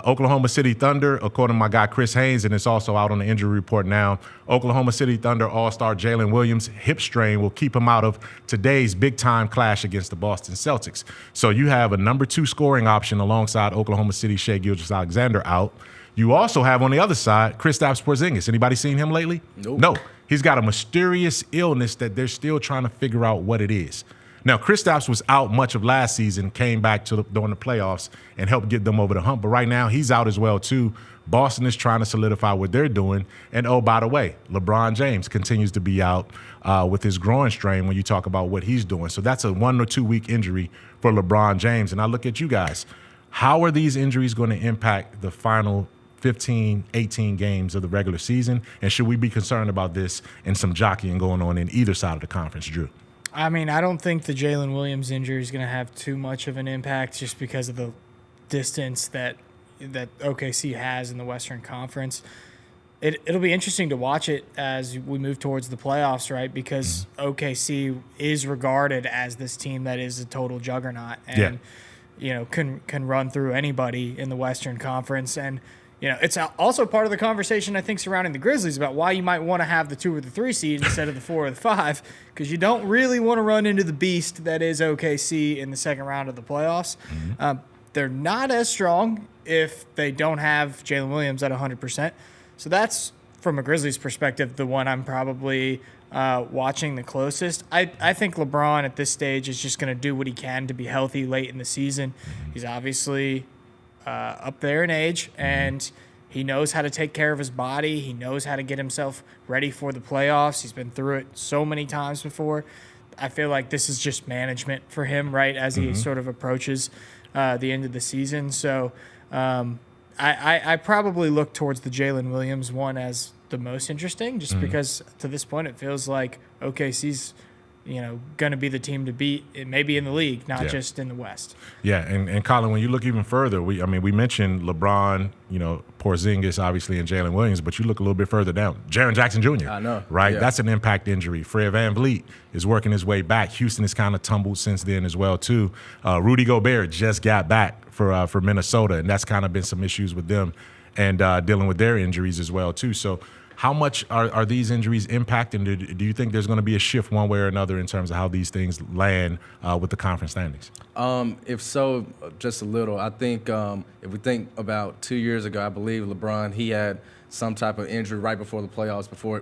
Speaker 2: Oklahoma City Thunder, according to my guy Chris Haynes, and it's also out on the injury report now. Oklahoma City Thunder All-Star Jalen Williams' hip strain will keep him out of today's big-time clash against the Boston Celtics. So you have a number 2 scoring option alongside Oklahoma City Shai Gilgeous-Alexander out. You also have on the other side Kristaps Porzingis. Anybody seen him lately?
Speaker 4: Nope.
Speaker 2: No. He's got a mysterious illness that they're still trying to figure out what it is. Now, Kristaps was out much of last season, came back during the playoffs and helped get them over the hump. But right now, he's out as well, too. Boston is trying to solidify what they're doing. And, oh, by the way, LeBron James continues to be out with his groin strain when you talk about what he's doing. So that's a 1 or 2 week injury for LeBron James. And I look at you guys. How are these injuries going to impact the final 15, 18 games of the regular season? And should we be concerned about this and some jockeying going on in either side of the conference, Drew?
Speaker 3: I mean, I don't think the Jalen Williams injury is going to have too much of an impact just because of the distance that OKC has in the Western Conference. It'll be interesting to watch it as we move towards the playoffs, right? Because OKC is regarded as this team that is a total juggernaut and can run through anybody in the Western Conference. And it's also part of the conversation, I think, surrounding the Grizzlies about why you might want to have the 2 or the 3 seed instead of the 4 or the 5, because you don't really want to run into the beast that is OKC in the second round of the playoffs. They're not as strong if they don't have Jalen Williams at 100%. So that's, from a Grizzlies perspective, the one I'm probably watching the closest. I think LeBron at this stage is just going to do what he can to be healthy late in the season. He's obviously up there in age, and he knows how to take care of his body. He knows how to get himself ready for the playoffs. He's been through it so many times before. I feel like this is just management for him, right, as he sort of approaches the end of the season. So I probably look towards the Jalen Williams one as the most interesting, just because to this point it feels like OKC's going to be the team to beat. It may be in the league, not just in the West.
Speaker 2: Yeah, and Colin, when you look even further, we mentioned LeBron, Porzingis, obviously, and Jalen Williams, but you look a little bit further down. Jaren Jackson Jr.
Speaker 4: I know.
Speaker 2: Right?
Speaker 4: Yeah.
Speaker 2: That's an impact injury. Fred VanVleet is working his way back. Houston has kind of tumbled since then as well, too. Rudy Gobert just got back for Minnesota, and that's kind of been some issues with them and dealing with their injuries as well, too. So how much are these injuries impacting? Do you think there's going to be a shift one way or another in terms of how these things land with the conference standings?
Speaker 4: If so, just a little. I think if we think about 2 years ago, I believe LeBron, he had some type of injury right before the playoffs, before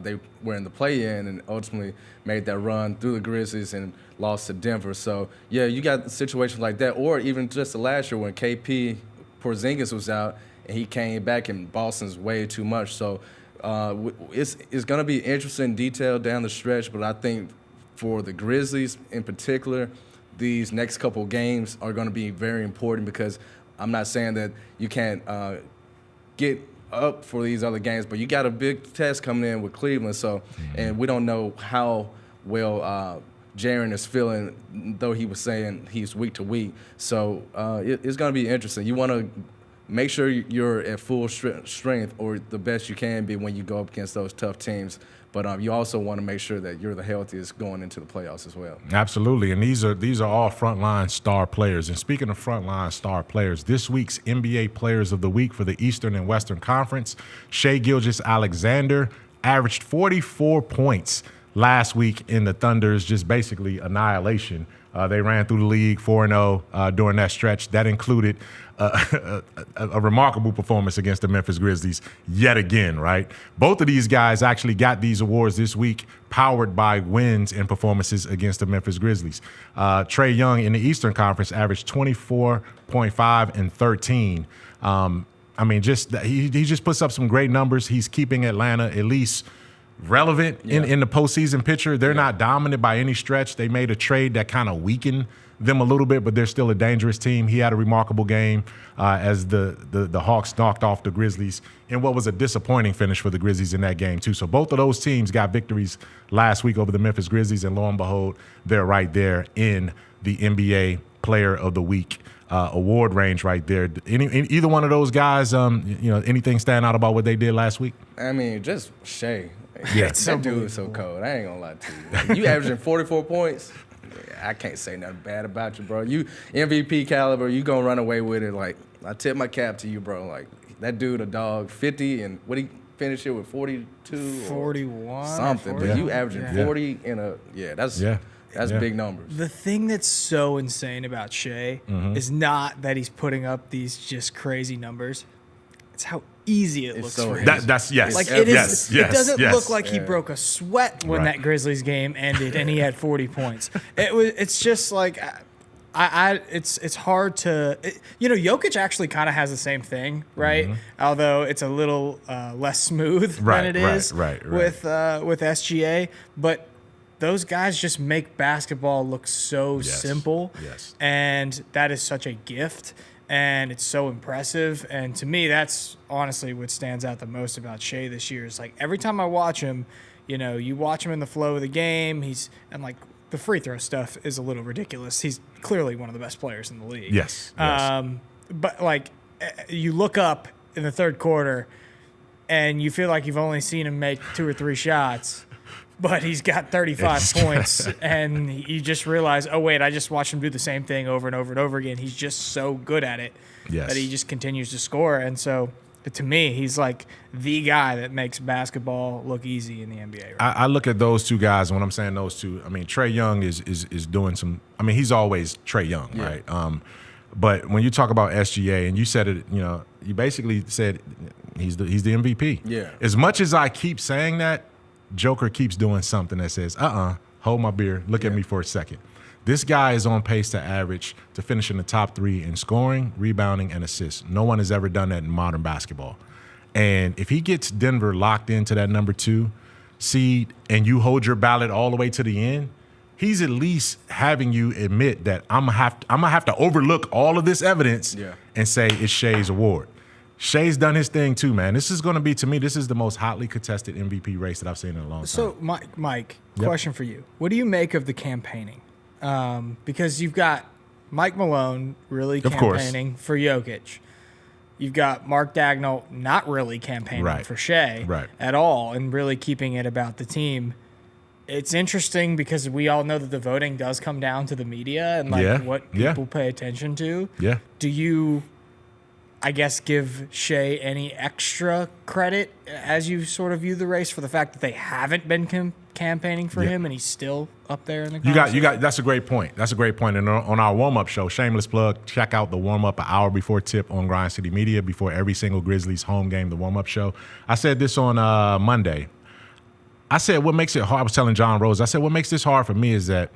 Speaker 4: they were in the play-in, and ultimately made that run through the Grizzlies and lost to Denver. So, yeah, you got situations like that. Or even just the last year when KP Porzingis was out and he came back and Boston's way too much. So, it's going to be interesting detail down the stretch, but I think for the Grizzlies in particular, these next couple games are going to be very important, because I'm not saying that you can't get up for these other games, but you got a big test coming in with Cleveland. So, and we don't know how well Jaren is feeling, though he was saying he's week to week. So it's going to be interesting. You want to make sure you're at full strength, or the best you can be when you go up against those tough teams. But you also want to make sure that you're the healthiest going into the playoffs as well.
Speaker 2: Absolutely, and these are all frontline star players. And speaking of frontline star players, this week's NBA Players of the Week for the Eastern and Western Conference, Shai Gilgeous-Alexander averaged 44 points last week in the Thunder's just basically annihilation. They ran through the league 4-0 during that stretch. That included a remarkable performance against the Memphis Grizzlies yet again, right? Both of these guys actually got these awards this week, powered by wins and performances against the Memphis Grizzlies. Trae Young in the Eastern Conference averaged 24.5 and 13. He just puts up some great numbers. He's keeping Atlanta at least relevant in the postseason picture. They're not dominant by any stretch. They made a trade that kind of weakened them a little bit, but they're still a dangerous team. He had a remarkable game as the Hawks knocked off the Grizzlies in what was a disappointing finish for the Grizzlies in that game too. So both of those teams got victories last week over the Memphis Grizzlies, and lo and behold, they're right there in the NBA Player of the Week award range right there. Either one of those guys, anything stand out about what they did last week?
Speaker 4: I mean, just Shai.
Speaker 2: Yeah,
Speaker 4: that dude is so cold. I ain't gonna lie to you. Like, you averaging 44 points. I can't say nothing bad about you, bro. You MVP caliber. You gonna run away with it. Like, I tip my cap to you, bro. Like, that dude a dog. 50 and what he finished here with 42,
Speaker 3: 41,
Speaker 4: something.
Speaker 3: 40.
Speaker 4: But you averaging 40 in a that's big numbers.
Speaker 3: The thing that's so insane about Shai is not that he's putting up these just crazy numbers. It's how easy it looks for him.
Speaker 2: That's yes.
Speaker 3: Like it is. It doesn't look like he broke a sweat when that Grizzlies game ended and he had 40 points. It's just like it's hard to Jokic actually kind of has the same thing, right? Although it's a little less smooth than it is with SGA, but those guys just make basketball look so simple.
Speaker 2: Yes.
Speaker 3: And that is such a gift. And it's so impressive. And to me, that's honestly what stands out the most about Shai this year. Is like every time I watch him, you watch him in the flow of the game. And like the free throw stuff is a little ridiculous. He's clearly one of the best players in the league.
Speaker 2: Yes.
Speaker 3: But like you look up in the third quarter and you feel like you've only seen him make 2 or 3 shots. But he's got 35 points, and you just realize, oh, wait, I just watched him do the same thing over and over and over again. He's just so good at it that he just continues to score. And so, to me, he's like the guy that makes basketball look easy in the NBA. Right?
Speaker 2: I look at those two guys, and when I'm saying those two, I mean, Trae Young is doing some – I mean, he's always Trae Young, right? But when you talk about SGA, and you said it, you basically said he's the MVP.
Speaker 4: Yeah.
Speaker 2: As much as I keep saying that, Joker keeps doing something that says, hold my beer, look at me for a second. This guy is on pace to finish in the top 3 in scoring, rebounding, and assists. No one has ever done that in modern basketball. And if he gets Denver locked into that number 2 seed and you hold your ballot all the way to the end, he's at least having you admit that I'm gonna have to overlook all of this evidence and say it's Shai's award. Shai's done his thing too, man. This is going to be, to me, this is the most hotly contested MVP race that I've seen in a long time.
Speaker 3: So, Mike, question for you. What do you make of the campaigning? Because you've got Mike Malone really campaigning for Jokic. You've got Mark Dagnall not really campaigning for Shai at all and really keeping it about the team. It's interesting because we all know that the voting does come down to the media and what people pay attention to.
Speaker 2: Yeah.
Speaker 3: Do you, I guess, give Shai any extra credit as you sort of view the race for the fact that they haven't been campaigning for him and he's still up there in the conversation?
Speaker 2: You got. That's a great point. And on our warm-up show, shameless plug, check out the warm-up an hour before tip on Grind City Media before every single Grizzlies home game, the warm-up show. I said this on Monday. I said what makes it hard. I was telling John Rose. I said what makes this hard for me is that,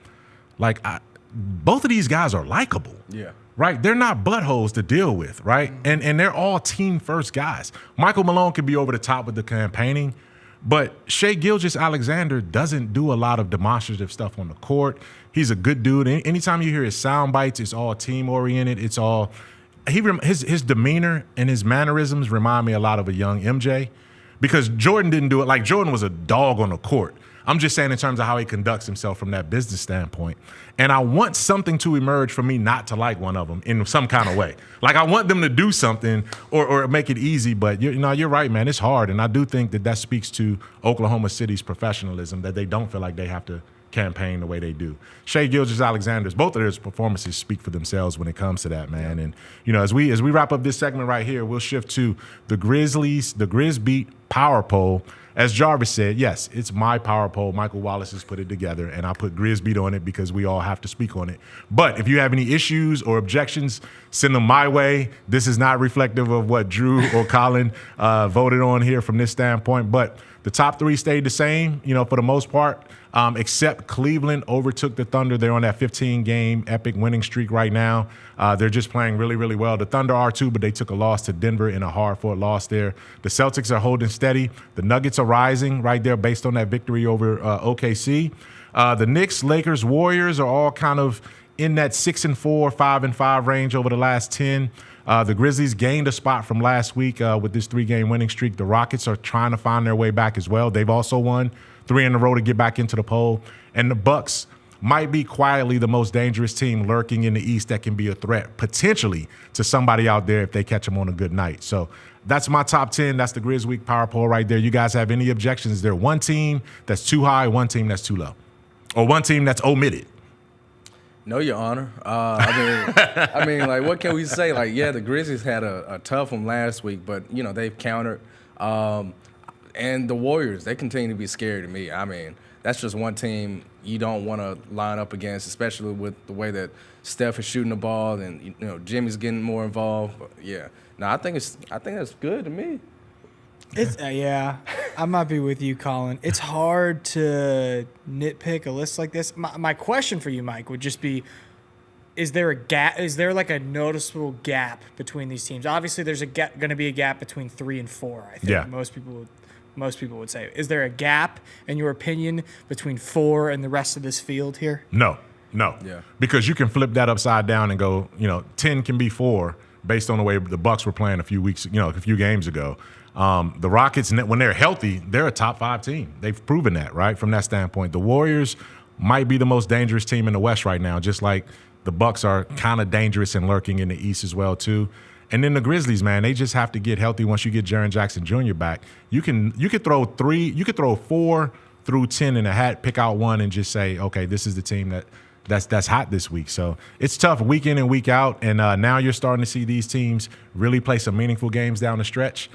Speaker 2: both of these guys are likable.
Speaker 4: Yeah.
Speaker 2: Right? They're not buttholes to deal with, right? And they're all team-first guys. Michael Malone could be over the top with the campaigning, but Shai Gilgeous-Alexander doesn't do a lot of demonstrative stuff on the court. He's a good dude. Anytime you hear his sound bites, it's all team-oriented. It's all his demeanor and his mannerisms remind me a lot of a young MJ. Because Jordan didn't do it. Like, Jordan was a dog on the court. I'm just saying in terms of how he conducts himself from that business standpoint. And I want something to emerge for me not to like one of them in some kind of way. Like, I want them to do something or make it easy. But, you're right, man. It's hard. And I do think that speaks to Oklahoma City's professionalism, that they don't feel like they have to campaign the way they do. Shai Gilgeous-Alexander's, both of their performances speak for themselves when it comes to that, man. And as we wrap up this segment right here, we'll shift to the GrizzBeat Power Poll. As Jarvis said, yes, it's my power poll. Michael Wallace has put it together, and I put GrizzBeat on it because we all have to speak on it. But if you have any issues or objections, send them my way. This is not reflective of what Drew or Colin voted on here from this standpoint. But the top three stayed the same, for the most part, except Cleveland overtook the Thunder. They're on that 15-game epic winning streak right now. They're just playing really, really well. The Thunder are too, but they took a loss to Denver in a hard-fought loss there. The Celtics are holding steady. The Nuggets are rising right there based on that victory over OKC. The Knicks, Lakers, Warriors are all kind of in that 6-4, 5-5 range over the last 10. The Grizzlies gained a spot from last week with this 3-game winning streak. The Rockets are trying to find their way back as well. They've also won 3 in a row to get back into the poll. And the Bucks might be quietly the most dangerous team lurking in the East that can be a threat potentially to somebody out there if they catch them on a good night. So that's my top 10. That's the Grizz Week Power Poll right there. You guys have any objections? Is there one team that's too high, one team that's too low, or one team that's omitted?
Speaker 4: No, Your Honor. I mean, what can we say? The Grizzlies had a tough one last week, but they've countered. And the Warriors, they continue to be scary to me. I mean, that's just one team you don't want to line up against, especially with the way that Steph is shooting the ball and Jimmy's getting more involved. But I think that's good to me.
Speaker 3: It's I might be with you, Colin. It's hard to nitpick a list like this. My question for you, Mike, would just be: is there a gap? Is there a noticeable gap between these teams? Obviously, there's going to be a gap between 3 and 4. I think most people would say. Is there a gap, in your opinion, between 4 and the rest of this field here?
Speaker 2: No. Yeah. Because you can flip that upside down and go, 10 can be 4 based on the way the Bucks were playing a few games ago. The Rockets, when they're healthy, they're a top 5 team. They've proven that, right, from that standpoint. The Warriors might be the most dangerous team in the West right now, just like the Bucks are kind of dangerous and lurking in the East as well, too. And then the Grizzlies, man, they just have to get healthy once you get Jaren Jackson Jr. back. You could throw 4 through 10 in a hat, pick out one, and just say, okay, this is the team that's hot this week. So it's tough week in and week out, and now you're starting to see these teams really play some meaningful games down the stretch.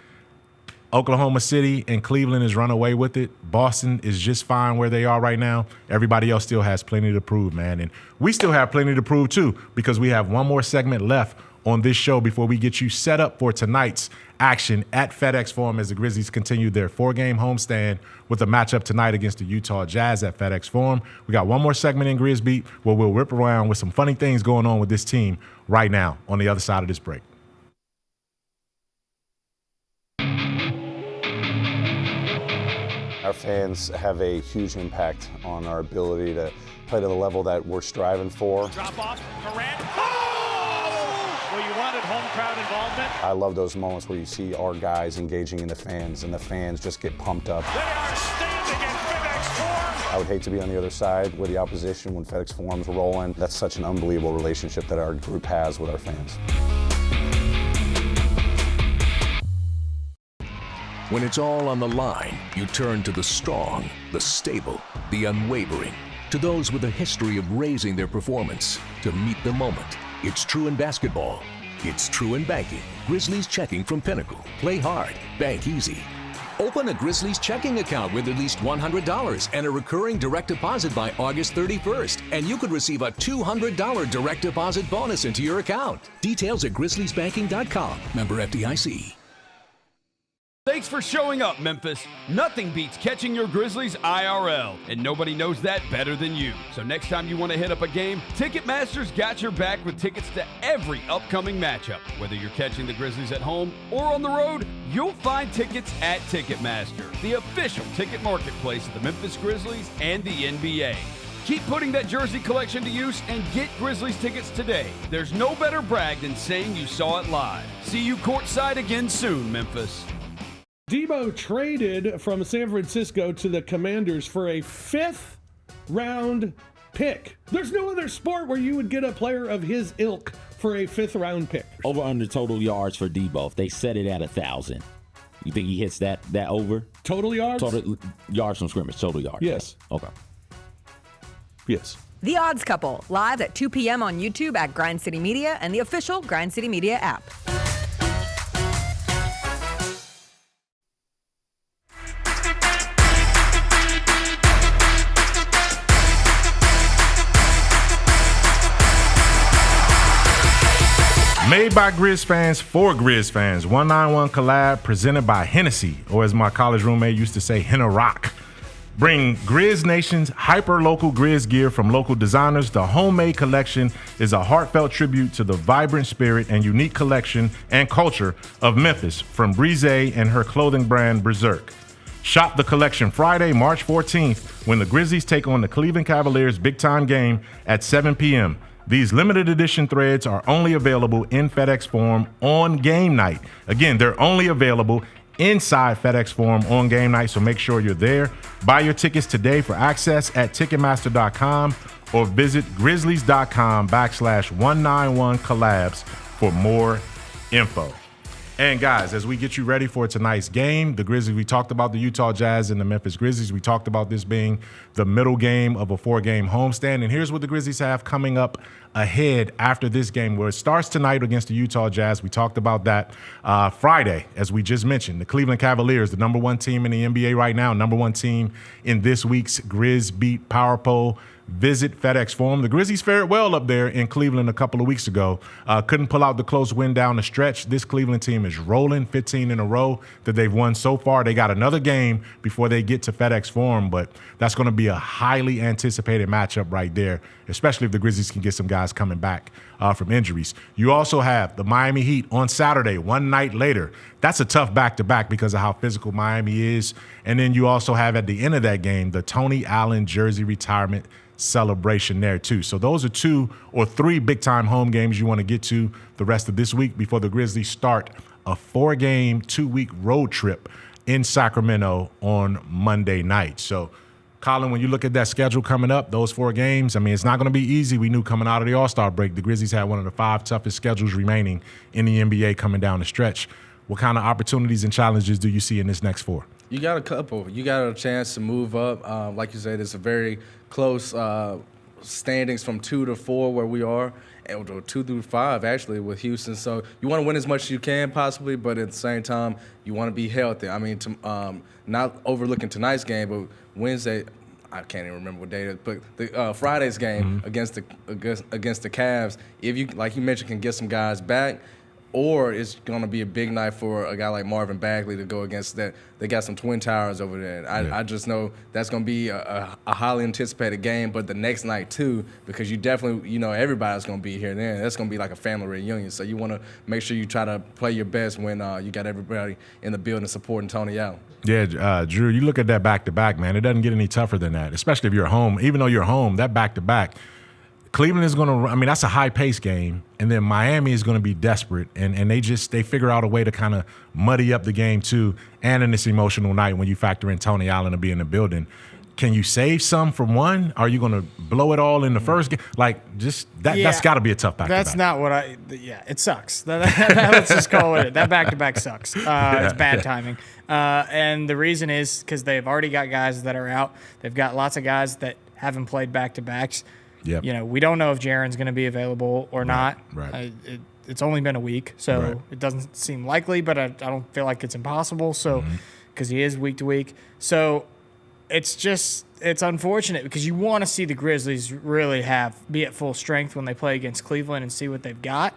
Speaker 2: Oklahoma City and Cleveland has run away with it. Boston is just fine where they are right now. Everybody else still has plenty to prove, man. And we still have plenty to prove, too, because we have one more segment left on this show before we get you set up for tonight's action at FedEx Forum as the Grizzlies continue their 4-game homestand with a matchup tonight against the Utah Jazz at FedEx Forum. We got one more segment in GrizzBeat where we'll rip around with some funny things going on with this team right now on the other side of this break.
Speaker 13: Our fans have a huge impact on our ability to play to the level that we're striving for.
Speaker 14: Drop off, Morant. Oh! Well, you wanted home crowd involvement.
Speaker 13: I love those moments where you see our guys engaging in the fans, and the fans just get pumped up.
Speaker 14: They are standing in FedEx Forum.
Speaker 13: I would hate to be on the other side with the opposition when FedEx Forum's rolling. That's such an unbelievable relationship that our group has with our fans.
Speaker 1: When it's all on the line, you turn to the strong, the stable, the unwavering. To those with a history of raising their performance to meet the moment. It's true in basketball. It's true in banking. Grizzlies Checking from Pinnacle. Play hard. Bank easy. Open a Grizzlies checking account with at least $100 and a recurring direct deposit by August 31st. And you could receive a $200 direct deposit bonus into your account. Details at grizzliesbanking.com. Member FDIC.
Speaker 15: Thanks for showing up, Memphis. Nothing beats catching your Grizzlies IRL, and nobody knows that better than you. So next time you want to hit up a game, Ticketmaster's got your back with tickets to every upcoming matchup. Whether you're catching the Grizzlies at home or on the road, you'll find tickets at Ticketmaster, the official ticket marketplace of the Memphis Grizzlies and the NBA. Keep putting that jersey collection to use and get Grizzlies tickets today. There's no better brag than saying you saw it live. See you courtside again soon, Memphis.
Speaker 16: Debo traded from San Francisco to the Commanders for a 5th-round pick. There's no other sport where you would get a player of his ilk for a 5th-round pick.
Speaker 7: Over under total yards for Debo. If they set it at 1,000, you think he hits that over?
Speaker 16: Total yards?
Speaker 7: Total yards from scrimmage, total yards.
Speaker 16: Yes.
Speaker 7: Okay.
Speaker 16: Yes.
Speaker 17: The Odds Couple, live at 2 p.m. on YouTube at Grind City Media and the official Grind City Media app.
Speaker 2: Made by Grizz fans for Grizz fans. 191 collab presented by Hennessy, or as my college roommate used to say, Henna Rock. Bring Grizz Nation's hyper-local Grizz gear from local designers. The homemade collection is a heartfelt tribute to the vibrant spirit and unique collection and culture of Memphis from Breeze and her clothing brand Berserk. Shop the collection Friday, March 14th, when the Grizzlies take on the Cleveland Cavaliers big-time game at 7 p.m. These limited edition threads are only available in FedEx Forum on game night. Again, they're only available inside FedEx Forum on game night, so make sure you're there. Buy your tickets today for access at Ticketmaster.com or visit Grizzlies.com/191collabs for more info. And guys, as we get you ready for tonight's game, the Grizzlies, we talked about the Utah Jazz and the Memphis Grizzlies. We talked about this being the middle game of a 4-game homestand. And here's what the Grizzlies have coming up ahead after this game, where it starts tonight against the Utah Jazz. We talked about that Friday, as we just mentioned. The Cleveland Cavaliers, the number 1 team in the NBA right now, number 1 team in this week's GrizzBeat Power Poll. Visit FedEx Forum. The Grizzlies fared well up there in Cleveland a couple of weeks ago. Couldn't pull out the close win down the stretch. This Cleveland team is rolling, 15 in a row that they've won so far. They got another game before they get to FedEx Forum, but that's going to be a highly anticipated matchup right there, especially if the Grizzlies can get some guys coming back from injuries. You also have the Miami Heat on Saturday, one night later. That's a tough back-to-back because of how physical Miami is. And then you also have at the end of that game the Tony Allen jersey retirement celebration there too. So those are 2 or 3 big-time home games you want to get to the rest of this week before the Grizzlies start a 4-game, 2-week road trip in Sacramento on Monday night. So, Colin, when you look at that schedule coming up, those 4 games, I mean, it's not going to be easy. We knew coming out of the All-Star break, the Grizzlies had one of the 5 toughest schedules remaining in the NBA coming down the stretch. What kind of opportunities and challenges do you see in this next 4?
Speaker 4: You got a couple. You got a chance to move up. Like you said, it's a very close standings from 2 to 4 where we are, and 2 through 5 actually with Houston. So you want to win as much as you can possibly, but at the same time, you want to be healthy. I mean, not overlooking tonight's game, but Wednesday, I can't even remember what day it is, but the Friday's game against the Cavs, if you, like you mentioned, can get some guys back, or it's going to be a big night for a guy like Marvin Bagley to go against that. They got some Twin Towers over there. I just know that's going to be a highly anticipated game, but the next night too, because you definitely, everybody's going to be here then. That's going to be like a family reunion. So you want to make sure you try to play your best when you got everybody in the building supporting Tony Allen.
Speaker 2: Yeah, Drew, you look at that back-to-back, man. It doesn't get any tougher than that, especially if you're home. Even though you're home, that back-to-back, Cleveland is going to, I mean, that's a high-paced game, and then Miami is going to be desperate, and they figure out a way to kind of muddy up the game too, and in this emotional night when you factor in Tony Allen to be in the building. Can you save some for one? Are you going to blow it all in the first game? Like, just that's got to be a tough back-to-back.
Speaker 3: That's not what it sucks. Let's just call it. That back-to-back sucks. It's bad timing. And the reason is because they've already got guys that are out. They've got lots of guys that haven't played back-to-backs.
Speaker 2: Yep.
Speaker 3: You know, we don't know if Jaren's going to be available or not.
Speaker 2: Right.
Speaker 3: It's only been a week, so it doesn't seem likely, but I don't feel like it's impossible. So, because he is week to week. So, it's unfortunate because you want to see the Grizzlies really be at full strength when they play against Cleveland and see what they've got.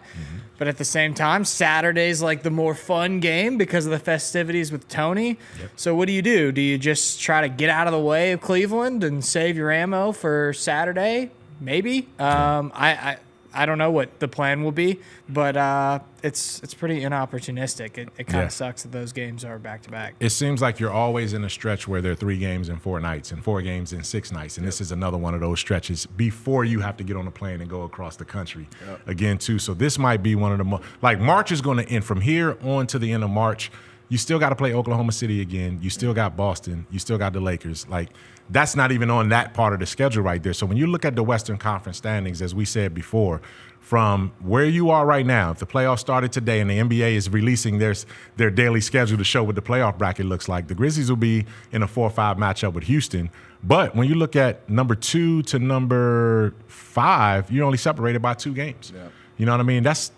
Speaker 3: But at the same time, Saturday's like the more fun game because of the festivities with Tony.
Speaker 2: Yep.
Speaker 3: So what do? Do you just try to get out of the way of Cleveland and save your ammo for Saturday? Maybe. I don't know what the plan will be, but it's pretty inopportunistic. It kind of sucks that those games are back-to-back.
Speaker 2: It seems like you're always in a stretch where there are 3 games in 4 nights and 4 games in 6 nights, and this is another one of those stretches before you have to get on a plane and go across the country again, too. So this might be one of the like March is going to end. From here on to the end of March, you still got to play Oklahoma City again. You still got Boston. You still got the Lakers. Like, that's not even on that part of the schedule right there. So when you look at the Western Conference standings, as we said before, from where you are right now, if the playoffs started today and the NBA is releasing their daily schedule to show what the playoff bracket looks like, the Grizzlies will be in a 4-5 matchup with Houston. But when you look at number 2 to number 5, you're only separated by 2 games.
Speaker 4: Yeah.
Speaker 2: You know what I mean? That's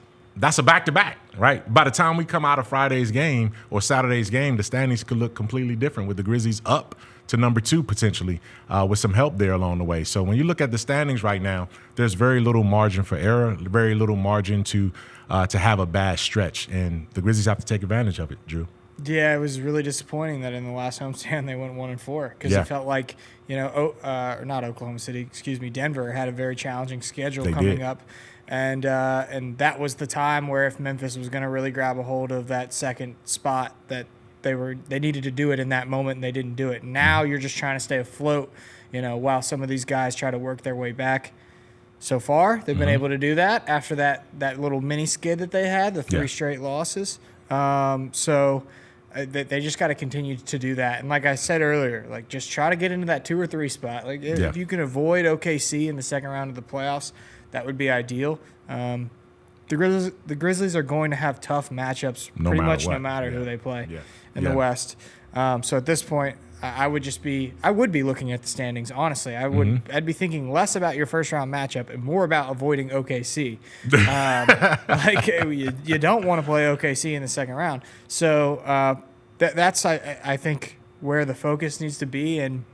Speaker 2: a back-to-back, right? By the time we come out of Friday's game or Saturday's game, the standings could look completely different with the Grizzlies up to number 2 potentially with some help there along the way. So when you look at the standings right now, there's very little margin for error, very little margin to have a bad stretch, and the Grizzlies have to take advantage of it, Drew.
Speaker 3: Yeah, it was really disappointing that in the last homestand they went 1-4 because it felt like, not Oklahoma City, Denver had a very challenging schedule coming up. And that was the time where if Memphis was going to really grab a hold of that second spot, that they needed to do it in that moment, and they didn't do it. Now you're just trying to stay afloat, while some of these guys try to work their way back. So far, they've been able to do that after that little mini skid that they had, the 3 straight losses. So they just got to continue to do that. And like I said earlier, like just try to get into that 2 or 3 spot. Like if you can avoid OKC in the second round of the playoffs, that would be ideal. The Grizzlies are going to have tough matchups no matter who they play in the West. So at this point, I would be looking at the standings. Honestly, I'd be thinking less about your first round matchup and more about avoiding OKC. You don't want to play OKC in the second round. So that's I think where the focus needs to be. And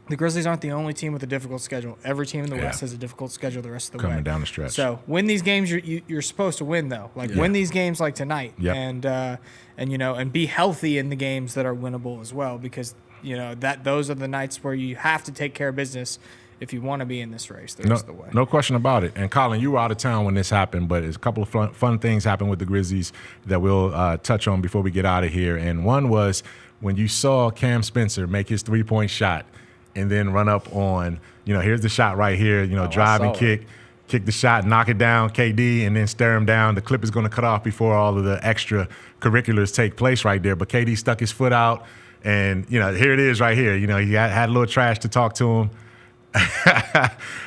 Speaker 3: the Grizzlies aren't the only team with a difficult schedule. Every team in the West has a difficult schedule the rest of the way.
Speaker 2: Coming down the stretch.
Speaker 3: So win these games you're supposed to win, though. Win these games like tonight, and be healthy in the games that are winnable as well, because those are the nights where you have to take care of business if you want to be in this race the rest of the way.
Speaker 2: No question about it. And Colin, you were out of town when this happened, but a couple of fun things happened with the Grizzlies that we'll touch on before we get out of here. And one was when you saw Cam Spencer make his 3-point shot and then run up on, here's the shot right here, drive and kick the shot, knock it down, KD, and then stare him down. The clip is going to cut off before all of the extracurriculars take place right there. But KD stuck his foot out, and, here it is right here. He had a little trash to talk to him.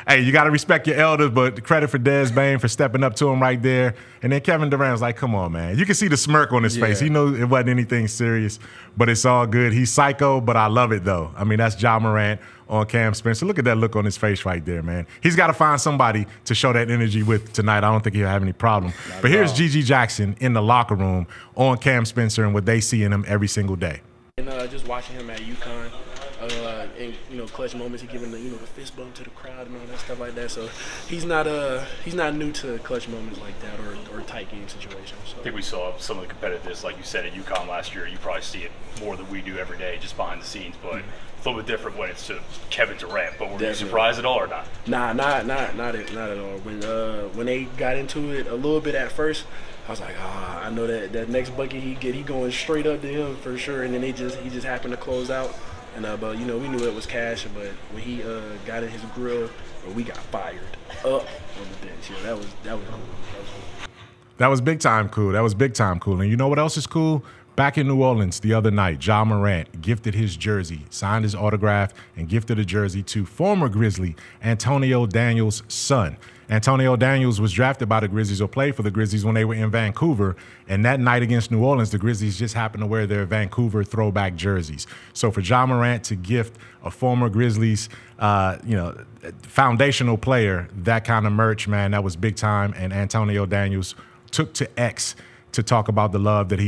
Speaker 2: Hey, you got to respect your elders, but credit for Des Bain for stepping up to him right there. And then Kevin Durant's like, come on, man. You can see the smirk on his face. He knows it wasn't anything serious, but it's all good. He's psycho, but I love it, though. I mean, that's Ja Morant on Cam Spencer. Look at that look on his face right there, man. He's got to find somebody to show that energy with tonight. I don't think he'll have any problem. But here's Gigi Jackson in the locker room on Cam Spencer and what they see in him every single day.
Speaker 18: And just watching him at UConn, in clutch moments, he giving the fist bump to the crowd and all that stuff like that. So he's not new to clutch moments like that or tight game situations. So.
Speaker 19: I think we saw some of the competitiveness, like you said, at UConn last year. You probably see it more than we do every day, just behind the scenes. But it's a little bit different when it's to Kevin Durant. But were you surprised at all or not?
Speaker 18: Nah, not at all. When they got into it a little bit at first, I was like, I know that next bucket he going straight up to him for sure. And then he just happened to close out. And but you know, we knew it was Cash, but when he got in his grill, we got fired up on the bench. Yeah, that was cool.
Speaker 2: That was big time cool. That was big time cool. And you know what else is cool? Back in New Orleans the other night, Ja Morant gifted his jersey, signed his autograph, and gifted a jersey to former Grizzly Antonio Daniels' son. Antonio Daniels was drafted by the Grizzlies or played for the Grizzlies when they were in Vancouver. And that night against New Orleans, the Grizzlies just happened to wear their Vancouver throwback jerseys. So for Ja Morant to gift a former Grizzlies, foundational player that kind of merch, man, that was big time. And Antonio Daniels took to X to talk about the love that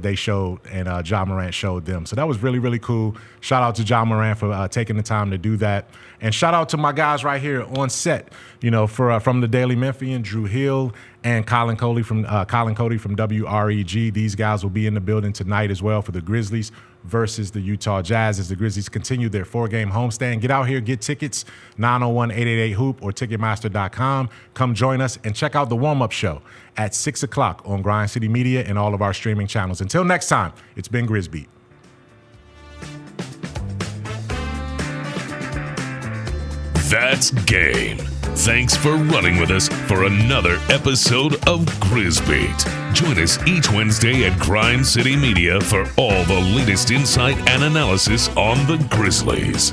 Speaker 2: they showed and Ja Morant showed them. So that was really, really cool. Shout out to Ja Morant for taking the time to do that. And shout out to my guys right here on set, from the Daily Memphian, Drew Hill and Colin Cody from WREG. These guys will be in the building tonight as well for the Grizzlies versus the Utah Jazz as the Grizzlies continue their 4-game homestand. Get out here, get tickets, 901-888-HOOP or Ticketmaster.com. Come join us and check out the warm-up show at 6 o'clock on Grind City Media and all of our streaming channels. Until next time, it's been GrizzBeat.
Speaker 1: That's game. Thanks for running with us for another episode of GrizzBeat. Join us each Wednesday at Grind City Media for all the latest insight and analysis on the Grizzlies.